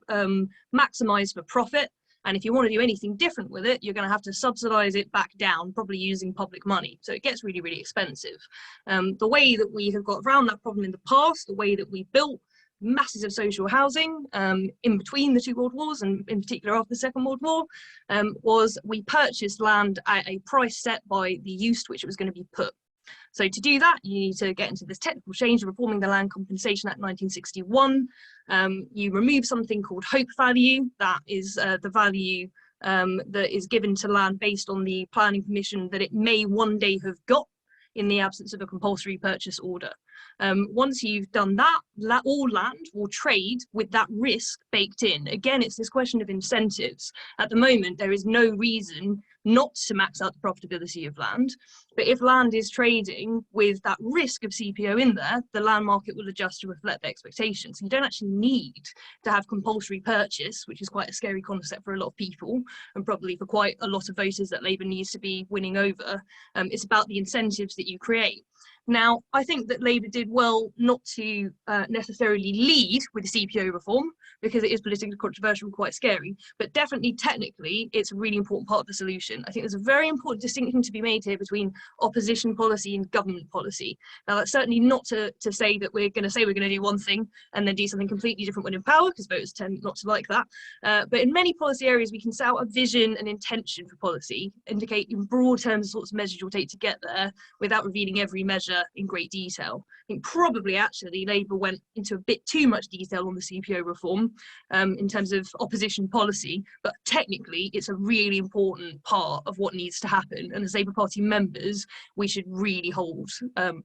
maximized for profit, and if you want to do anything different with it, you're going to have to subsidize it back down, probably using public money. So it gets really, really expensive. The way that we have got around that problem in the past, the way that we built masses of social housing in between the two world wars, and in particular after the Second World War, was we purchased land at a price set by the use to which it was going to be put. So to do that, you need to get into this technical change of reforming the Land Compensation Act 1961. You remove something called hope value. That is the value that is given to land based on the planning permission that it may one day have got in the absence of a compulsory purchase order. Once you've done that, all land will trade with that risk baked in. Again, it's this question of incentives. At the moment, there is no reason not to max out the profitability of land. But if land is trading with that risk of CPO in there, the land market will adjust to reflect the expectations. You don't actually need to have compulsory purchase, which is quite a scary concept for a lot of people, and probably for quite a lot of voters that Labour needs to be winning over. It's about the incentives that you create. Now, I think that Labour did well not to necessarily lead with the CPO reform, because it is politically controversial and quite scary, but definitely technically it's a really important part of the solution. I think there's a very important distinction to be made here between opposition policy and government policy. Now, that's certainly not to say that we're going to do one thing and then do something completely different when in power, because voters tend not to like that. But in many policy areas, we can set out a vision and intention for policy, indicate in broad terms the sorts of measures you'll take to get there without revealing every measure in great detail. I think probably actually Labour went into a bit too much detail on the CPO reform in terms of opposition policy, but technically it's a really important part of what needs to happen. And as Labour Party members, we should really hold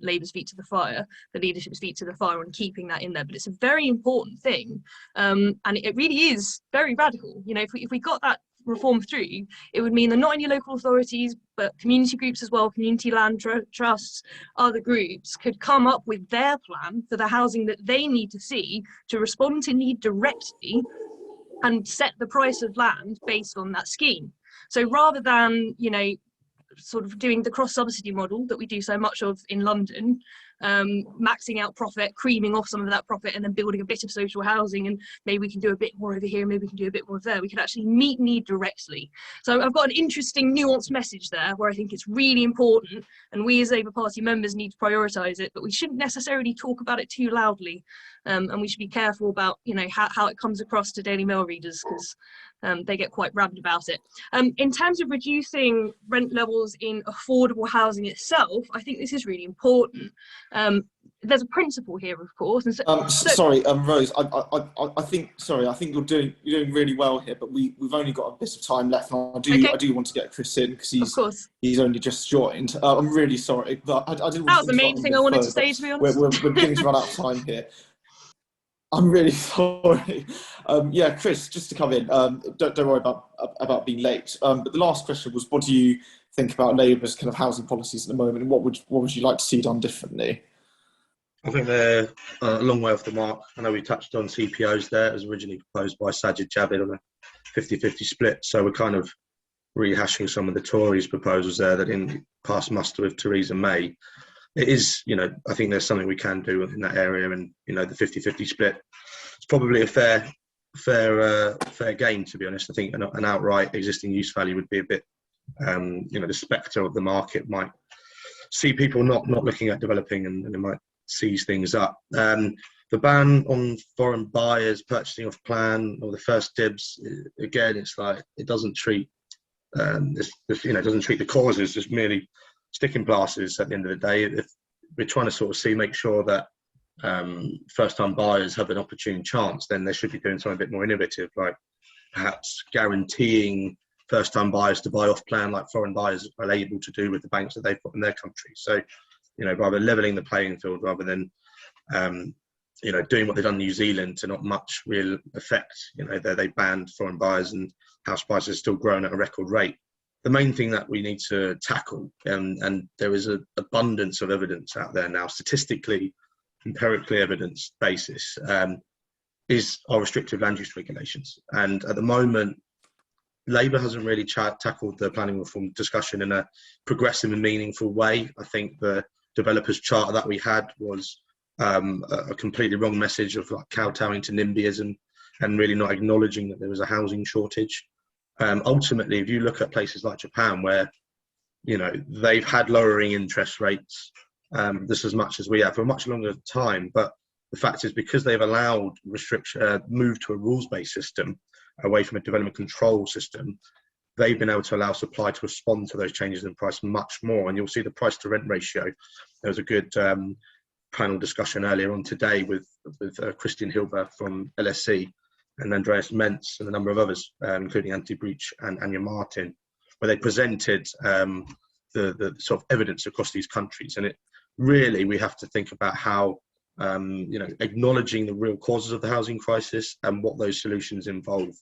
Labour's feet to the fire, the leadership's feet to the fire on keeping that in there. But it's a very important thing, and it really is very radical. You know, if we got that reform through, it would mean that not only local authorities, but community groups as well, community land trusts, other groups could come up with their plan for the housing that they need to see to respond to need directly and set the price of land based on that scheme. So rather than, you know, sort of doing the cross-subsidy model that we do so much of in London, maxing out profit, creaming off some of that profit, and then building a bit of social housing, and maybe we can do a bit more over here, maybe we can do a bit more there. We can actually meet need directly. So I've got an interesting nuanced message there where I think it's really important, and we as Labour Party members need to prioritise it, but we shouldn't necessarily talk about it too loudly, and we should be careful about, you know, how it comes across to Daily Mail readers, because they get quite rabid about it. In terms of reducing rent levels in affordable housing itself, I think this is really important. There's a principle here, of course. And sorry, Rose. I think you're doing really well here, but we've only got a bit of time left, and I do want to get Chris in because he's only just joined. I'm really sorry, but I didn't. That was the main thing I wanted to say, to be honest. We're beginning to run out of time here. I'm really sorry. Yeah, Chris, just to come in. Don't worry about being late. But the last question was, what do you think about Labour's kind of housing policies at the moment, and what would you like to see done differently? I think they're a long way off the mark. I know we touched on CPOs there. It was originally proposed by Sajid Javid on a 50-50 split. So we're kind of rehashing some of the Tories' proposals there that didn't pass muster with Theresa May. It is, you know, I think there's something we can do in that area, and, you know, the 50-50 split, it's probably a fair game, to be honest. I think an outright existing use value would be a bit, you know, the spectre of the market might see people not looking at developing, and it might seize things up. The ban on foreign buyers purchasing off plan, or the first dibs, again, it's like it doesn't treat it doesn't treat the causes as merely sticking plasters at the end of the day. If we're trying to make sure that first-time buyers have an opportune chance, then they should be doing something a bit more innovative, like perhaps guaranteeing first-time buyers to buy off plan like foreign buyers are able to do with the banks that they've got in their country. So rather levelling the playing field rather than, doing what they've done in New Zealand to not much real effect. They banned foreign buyers and house prices are still growing at a record rate. The main thing that we need to tackle, and there is an abundance of evidence out there now, statistically, empirically evidence basis, is our restrictive land use regulations. And at the moment, Labour hasn't really tackled the planning reform discussion in a progressive and meaningful way. I think the developers' charter that we had was a completely wrong message of like kowtowing to NIMBYism and really not acknowledging that there was a housing shortage. Ultimately, if you look at places like Japan, where they've had lowering interest rates just as much as we have for a much longer time, but the fact is, because they've allowed move to a rules-based system away from a development control system, they've been able to allow supply to respond to those changes in price much more. And you'll see the price to rent ratio. There was a good panel discussion earlier on today with Christian Hilber from LSC and Andreas Mentz and a number of others, including Anthony Breach and Anya Martin, where they presented the sort of evidence across these countries. And we have to think about how acknowledging the real causes of the housing crisis and what those solutions involve.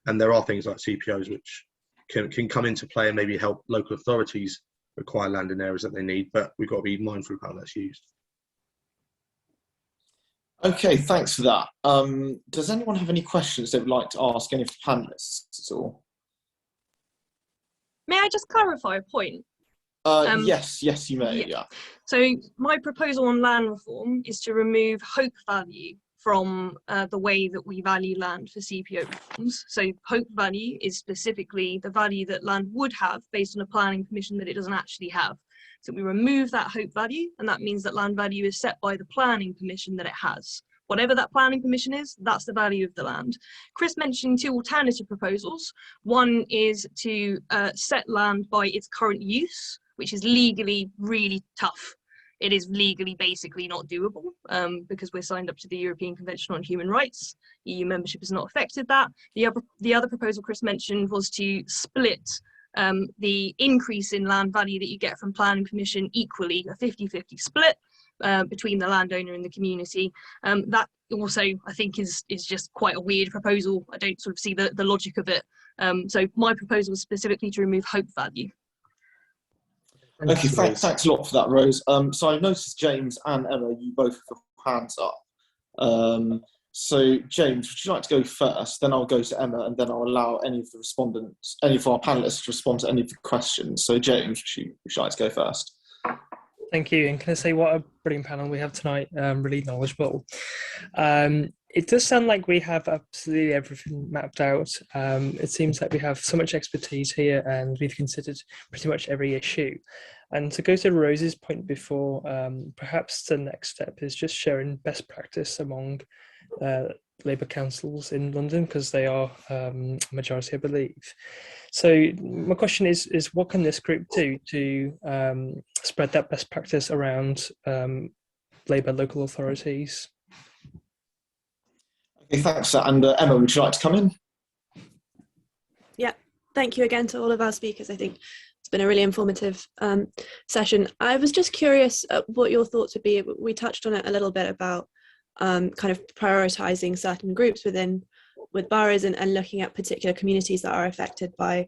And there are things like CPOs which can come into play and maybe help local authorities acquire land in areas that they need, but we've got to be mindful of how that's used. Okay, thanks for that. Does anyone have any questions they would like to ask any of the panelists at all? May I just clarify a point? Yes, you may, yeah. So my proposal on land reform is to remove hope value from the way that we value land for CPO reforms. So hope value is specifically the value that land would have based on a planning permission that it doesn't actually have. So we remove that hope value, and that means that land value is set by the planning permission that it has. Whatever that planning permission is, that's the value of the land. Chris mentioned two alternative proposals. One is to set land by its current use, which is legally really tough. It is legally basically not doable because we're signed up to the European Convention on Human Rights. EU membership has not affected that. The other proposal Chris mentioned was to split the increase in land value that you get from planning permission equally, a 50-50 split between the landowner and the community. That also, I think, is just quite a weird proposal. I don't sort of see the logic of it. So my proposal is specifically to remove hope value. Okay, thanks a lot for that, Rose. So I noticed James and Emma, you both have your hands up. So James, would you like to go first? Then I'll go to Emma, and then I'll allow any of the respondents, any of our panelists to respond to any of the questions. So James, would you like to go first? Thank you. And can I say what a brilliant panel we have tonight, really knowledgeable. It does sound like we have absolutely everything mapped out. It seems like we have so much expertise here and we've considered pretty much every issue. And to go to Rose's point before, perhaps the next step is just sharing best practice among Labour councils in London, because they are majority, I believe. So my question is what can this group do to spread that best practice around Labour local authorities? Okay, thanks. And Emma, would you like to come in? Yeah, thank you again to all of our speakers. I think it's been a really informative session. I was just curious what your thoughts would be. We touched on it a little bit about kind of prioritising certain groups with boroughs and looking at particular communities that are affected by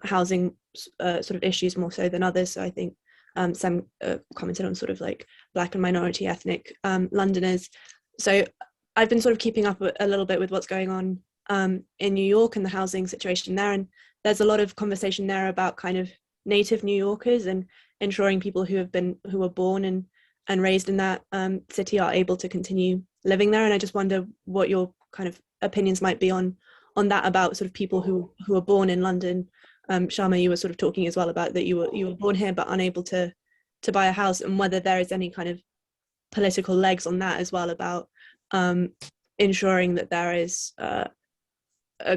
housing sort of issues more so than others. So I think Sam commented on sort of like Black and minority ethnic Londoners. So I've been sort of keeping up a little bit with what's going on in New York and the housing situation there. And there's a lot of conversation there about kind of native New Yorkers and ensuring people who were born and raised in that city are able to continue living there. And I just wonder what your kind of opinions might be on that, about sort of people who are born in London. Sharma, you were sort of talking as well about that you were born here but unable to buy a house, and whether there is any kind of political legs on that as well, about ensuring that there is a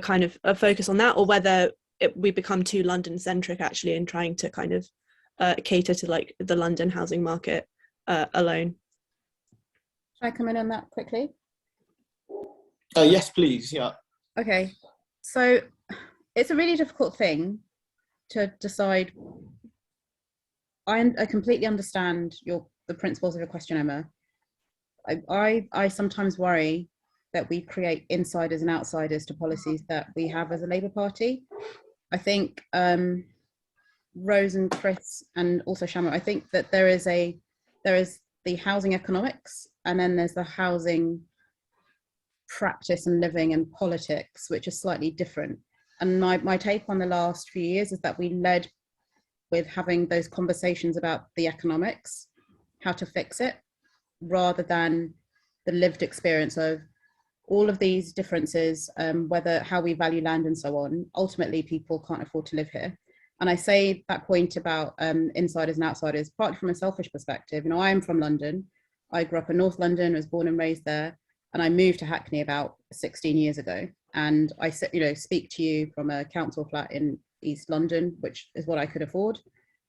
kind of a focus on that, or whether we become too London centric actually in trying to kind of cater to like the London housing market alone. Should I come in on that quickly? Yes, please. Yeah. Okay, so it's a really difficult thing to decide. I completely understand the principles of your question, Emma. I sometimes worry that we create insiders and outsiders to policies that we have as a Labour Party. I think Rose and Chris and also Sharma, I think that there is the housing economics, and then there's the housing practice and living and politics, which are slightly different. And my take on the last few years is that we led with having those conversations about the economics, how to fix it, rather than the lived experience of all of these differences, whether how we value land and so on. Ultimately, people can't afford to live here. And I say that point about insiders and outsiders, partly from a selfish perspective. You know, I am from London. I grew up in North London, was born and raised there, and I moved to Hackney about 16 years ago. And I, you know, speak to you from a council flat in East London, which is what I could afford.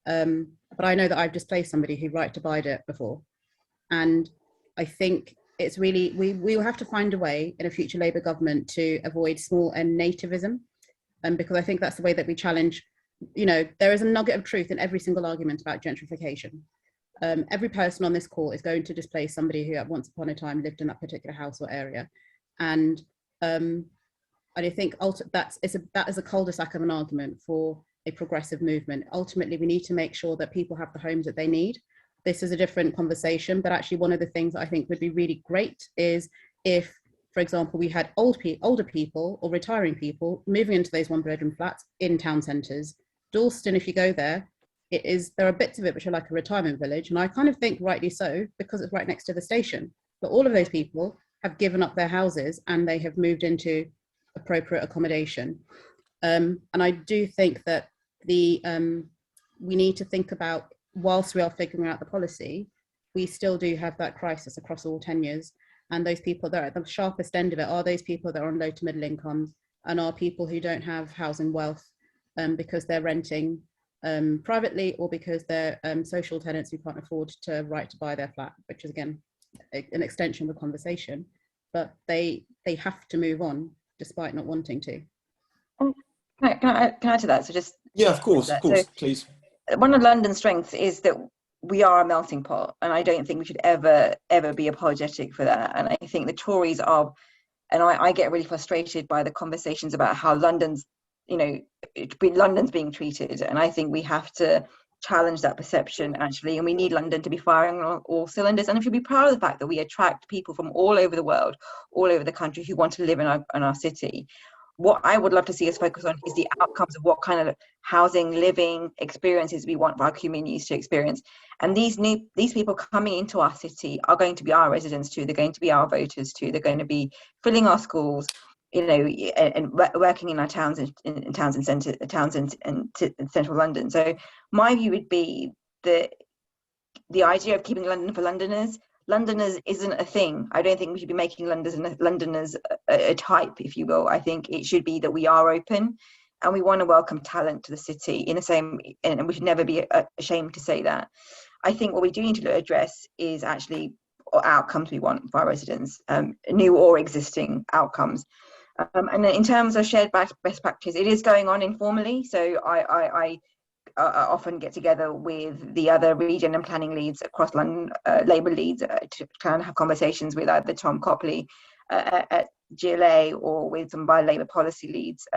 But I know that I've displaced somebody who right to buy it before. And I think it's really, we will have to find a way in a future Labour government to avoid small and nativism, because I think that's the way that we challenge. You know, there is a nugget of truth in every single argument about gentrification. Every person on this call is going to displace somebody who at once upon a time lived in that particular house or area. And I think that is a cul-de-sac of an argument for a progressive movement. Ultimately, we need to make sure that people have the homes that they need. This is a different conversation, but actually one of the things that I think would be really great is if, for example, we had older people or retiring people moving into those one-bedroom flats in town centres. Dalston, if you go there, there are bits of it which are like a retirement village, and I kind of think rightly so, because it's right next to the station. But all of those people have given up their houses and they have moved into appropriate accommodation. And I do think that we need to think about, whilst we are figuring out the policy, we still do have that crisis across all tenures. And those people that are at the sharpest end of it are those people that are on low to middle incomes and are people who don't have housing wealth because they're renting privately or because they're social tenants who can't afford to right to buy their flat, which is again an extension of the conversation. But they have to move on despite not wanting to. Can I add to that? So just of course, please. One of London's strengths is that we are a melting pot, and I don't think we should ever be apologetic for that. And I think the Tories are, and I get really frustrated by the conversations about how London's being treated, and I think we have to challenge that perception actually, and we need London to be firing on all cylinders, and we should be proud of the fact that we attract people from all over the world, all over the country, who want to live in our city. What I would love to see us focus on is the outcomes of what kind of housing, living experiences we want our communities to experience. And these people coming into our city are going to be our residents too. They're going to be our voters too. They're going to be filling our schools, you know, and working in our towns and central London. So my view would be that the idea of keeping London for Londoners isn't a thing. I don't think we should be making Londoners a type, if you will. I think it should be that we are open and we want to welcome talent to the city in the same, and we should never be ashamed to say that. I think what we do need to address is actually what outcomes we want for our residents, new or existing outcomes. And in terms of shared best practice, it is going on informally. So I often get together with the other region and planning leads across London, Labour leads, to try and have conversations with either Tom Copley at GLA or with some of our Labour policy leads,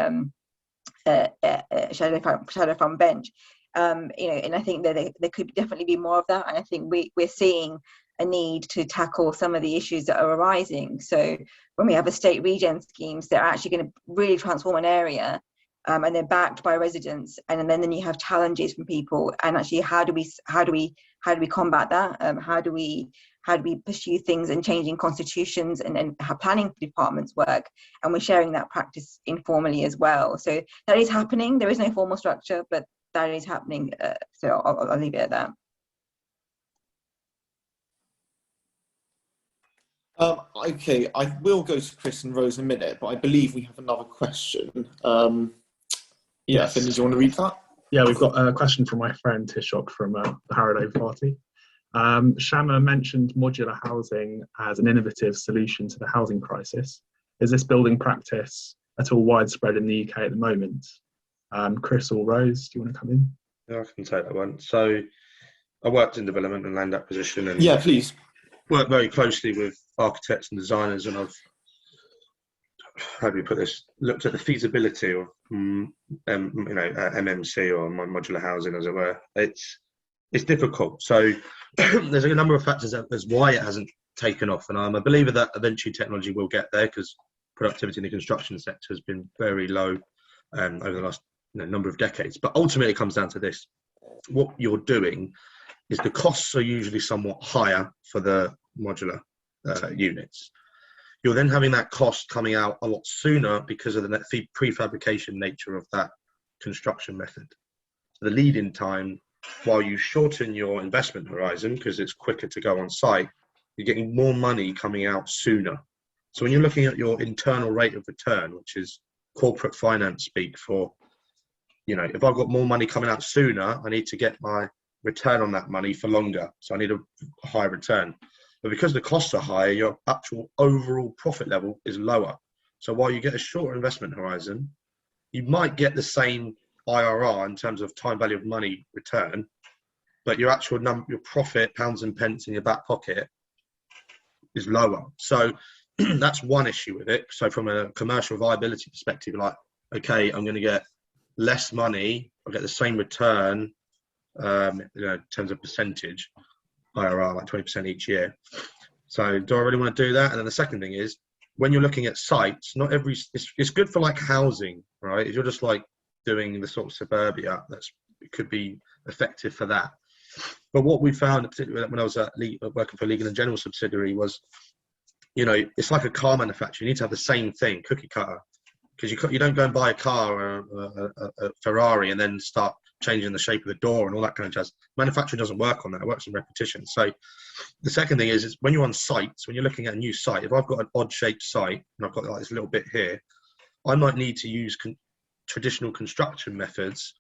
shadow from bench. You know, and I think that there could definitely be more of that. And I think we're seeing a need to tackle some of the issues that are arising. So when we have a state regen schemes, they're actually going to really transform an area. And they're backed by residents, and then you have challenges from people. And actually, how do we combat that? How do we pursue things and changing constitutions and how planning departments work? And we're sharing that practice informally as well. So that is happening. There is no formal structure, but that is happening. So I'll leave it at that. Okay, I will go to Chris and Rose in a minute, but I believe we have another question. Yes. Finley, do you want to read that? Yeah, we've got a question from my friend Tishok from the Harrow Labour Party. Sharma mentioned modular housing as an innovative solution to the housing crisis. Is this building practice at all widespread in the UK at the moment? Chris or Rose, do you want to come in? Yeah, I can take that one. So I worked in development and land acquisition, and Yeah, please. worked very closely with architects and designers, and I've, how do we put this, looked at the feasibility of MMC, or modular housing, as it were. It's difficult. So there's a number of factors as why it hasn't taken off, and I'm a believer that eventually technology will get there, because productivity in the construction sector has been very low over the last number of decades. But ultimately it comes down to this: what you're doing is the costs are usually somewhat higher for the modular units. You're then having that cost coming out a lot sooner because of the prefabrication nature of that construction method. So the lead-in time, while you shorten your investment horizon because it's quicker to go on site, you're getting more money coming out sooner. So when you're looking at your internal rate of return, which is corporate finance speak for, if I've got more money coming out sooner, I need to get my return on that money for longer. So I need a higher return. But because the costs are higher, your actual overall profit level is lower. So while you get a shorter investment horizon, you might get the same IRR in terms of time value of money return, but your actual your profit, pounds and pence in your back pocket, is lower. So that's one issue with it. So from a commercial viability perspective, like, okay, I'm going to get less money, I'll get the same return, in terms of percentage IRR, like 20% each year. So do I really want to do that? And then the second thing is, when you're looking at sites, not every, it's good for like housing, right? If you're just like doing the sort of suburbia, it could be effective for that. But what we found, particularly when I was working for Legal & General subsidiary, was, it's like a car manufacturer. You need to have the same thing, cookie cutter, because you don't go and buy a car or a Ferrari and then start changing the shape of the door and all that kind of jazz. Manufacturing doesn't work on that. It works on repetition. So the second thing is when you're on sites, when you're looking at a new site, if I've got an odd shaped site and I've got like this little bit here, I might need to use traditional construction methods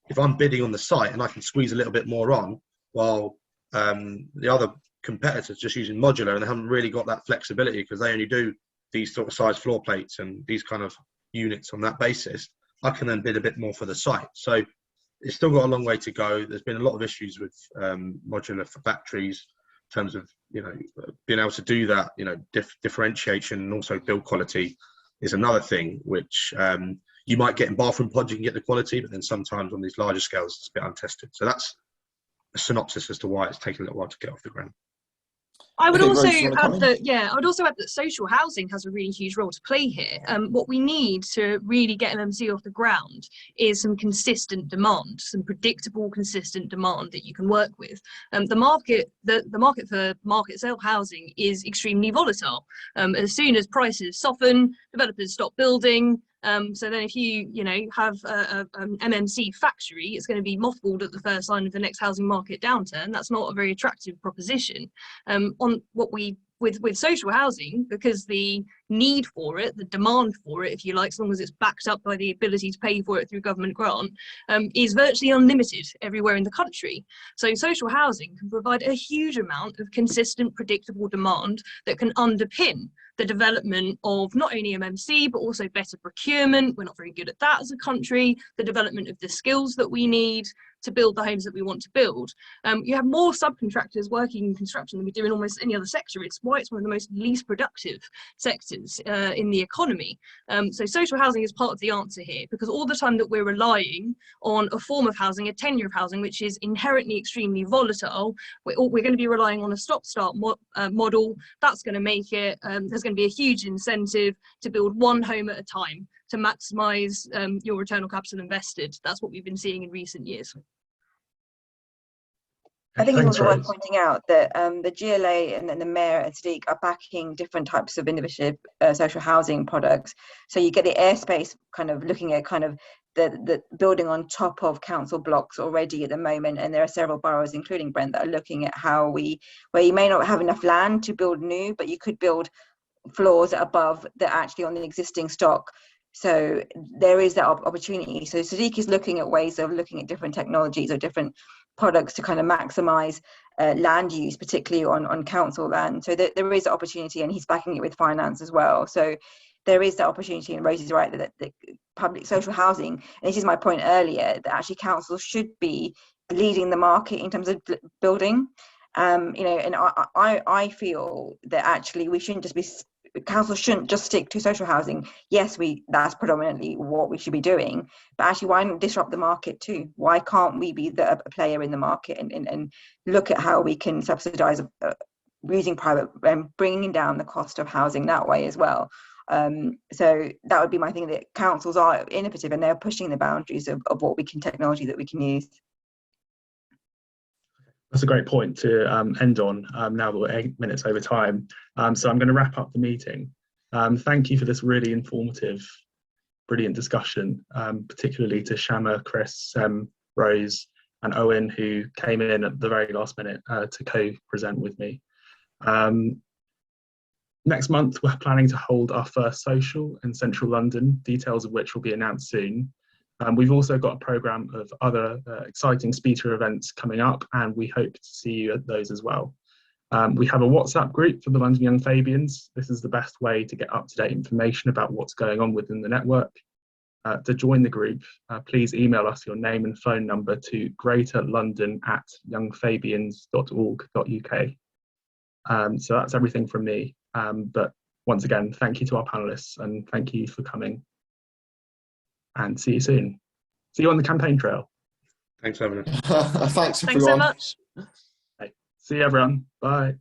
if I'm bidding on the site, and I can squeeze a little bit more on, while the other competitors just using modular, and they haven't really got that flexibility because they only do these sort of size floor plates and these kind of units on that basis. I can then bid a bit more for the site. So it's still got a long way to go. There's been a lot of issues with modular for factories in terms of being able to do that. Differentiation and also build quality is another thing, which you might get in bathroom pods, you can get the quality, but then sometimes on these larger scales it's a bit untested. So that's a synopsis as to why it's taken a little while to get off the ground. I would Okay, also Rose, you wanna come in? I would also add that social housing has a really huge role to play here. What we need to really get MMC off the ground is some consistent demand, some predictable, consistent demand that you can work with. The market for market sale housing is extremely volatile. As soon as prices soften, developers stop building. So then if you have an MMC factory, it's going to be mothballed at the first sign of the next housing market downturn. That's not a very attractive proposition. On what with social housing, because the need for it, the demand for it, if you like, as long as it's backed up by the ability to pay for it through government grant, is virtually unlimited everywhere in the country. So social housing can provide a huge amount of consistent, predictable demand that can underpin the development of not only MMC, but also better procurement. We're not very good at that as a country. The development of the skills that we need to build the homes that we want to build. You have more subcontractors working in construction than we do in almost any other sector. It's why it's one of the most least productive sectors in the economy. So social housing is part of the answer here, because all the time that we're relying on a form of housing, a tenure of housing, which is inherently extremely volatile, we're going to be relying on a stop-start model. That's going to make it, there's going to be a huge incentive to build one home at a time to maximise your return on capital invested. That's what we've been seeing in recent years. I think it's Thanks, also worth Rose. pointing out that the GLA and the Mayor and Sadiq are backing different types of innovative social housing products. So you get the airspace kind of looking at kind of the building on top of council blocks already at the moment, and there are several boroughs, including Brent, that are looking at where you may not have enough land to build new, but you could build floors above that actually on the existing stock. So there is that opportunity. So Sadiq is looking at ways of looking at different technologies or different products to kind of maximize land use, particularly on council land. So there is opportunity, and he's backing it with finance as well. So there is that opportunity, and Rosie is right that public social housing, and this is my point earlier, that actually councils should be leading the market in terms of building. You know, and I feel that actually we shouldn't just be, councils shouldn't just stick to social housing. Yes, that's predominantly what we should be doing, but actually why not disrupt the market too? Why can't we be a player in the market and look at how we can subsidize using private and bringing down the cost of housing that way as well? So that would be my thing, that councils are innovative and they're pushing the boundaries of what technology that we can use. That's a great point to end on, now that we're 8 minutes over time. So I'm going to wrap up the meeting. Thank you for this really informative, brilliant discussion, particularly to Sharma, Chris, Rose and Owen, who came in at the very last minute to co-present with me. Next month, we're planning to hold our first social in central London, details of which will be announced soon. We've also got a programme of other exciting speaker events coming up, and we hope to see you at those as well. We have a WhatsApp group for the London Young Fabians. This is the best way to get up-to-date information about what's going on within the network. To join the group, please email us your name and phone number to greaterlondon@youngfabians.org.uk. So that's everything from me. But once again, thank you to our panellists and thank you for coming. And see you soon. See you on the campaign trail. Thanks for having us. Thanks, Thanks so everyone. much. Okay. See you, everyone. Bye.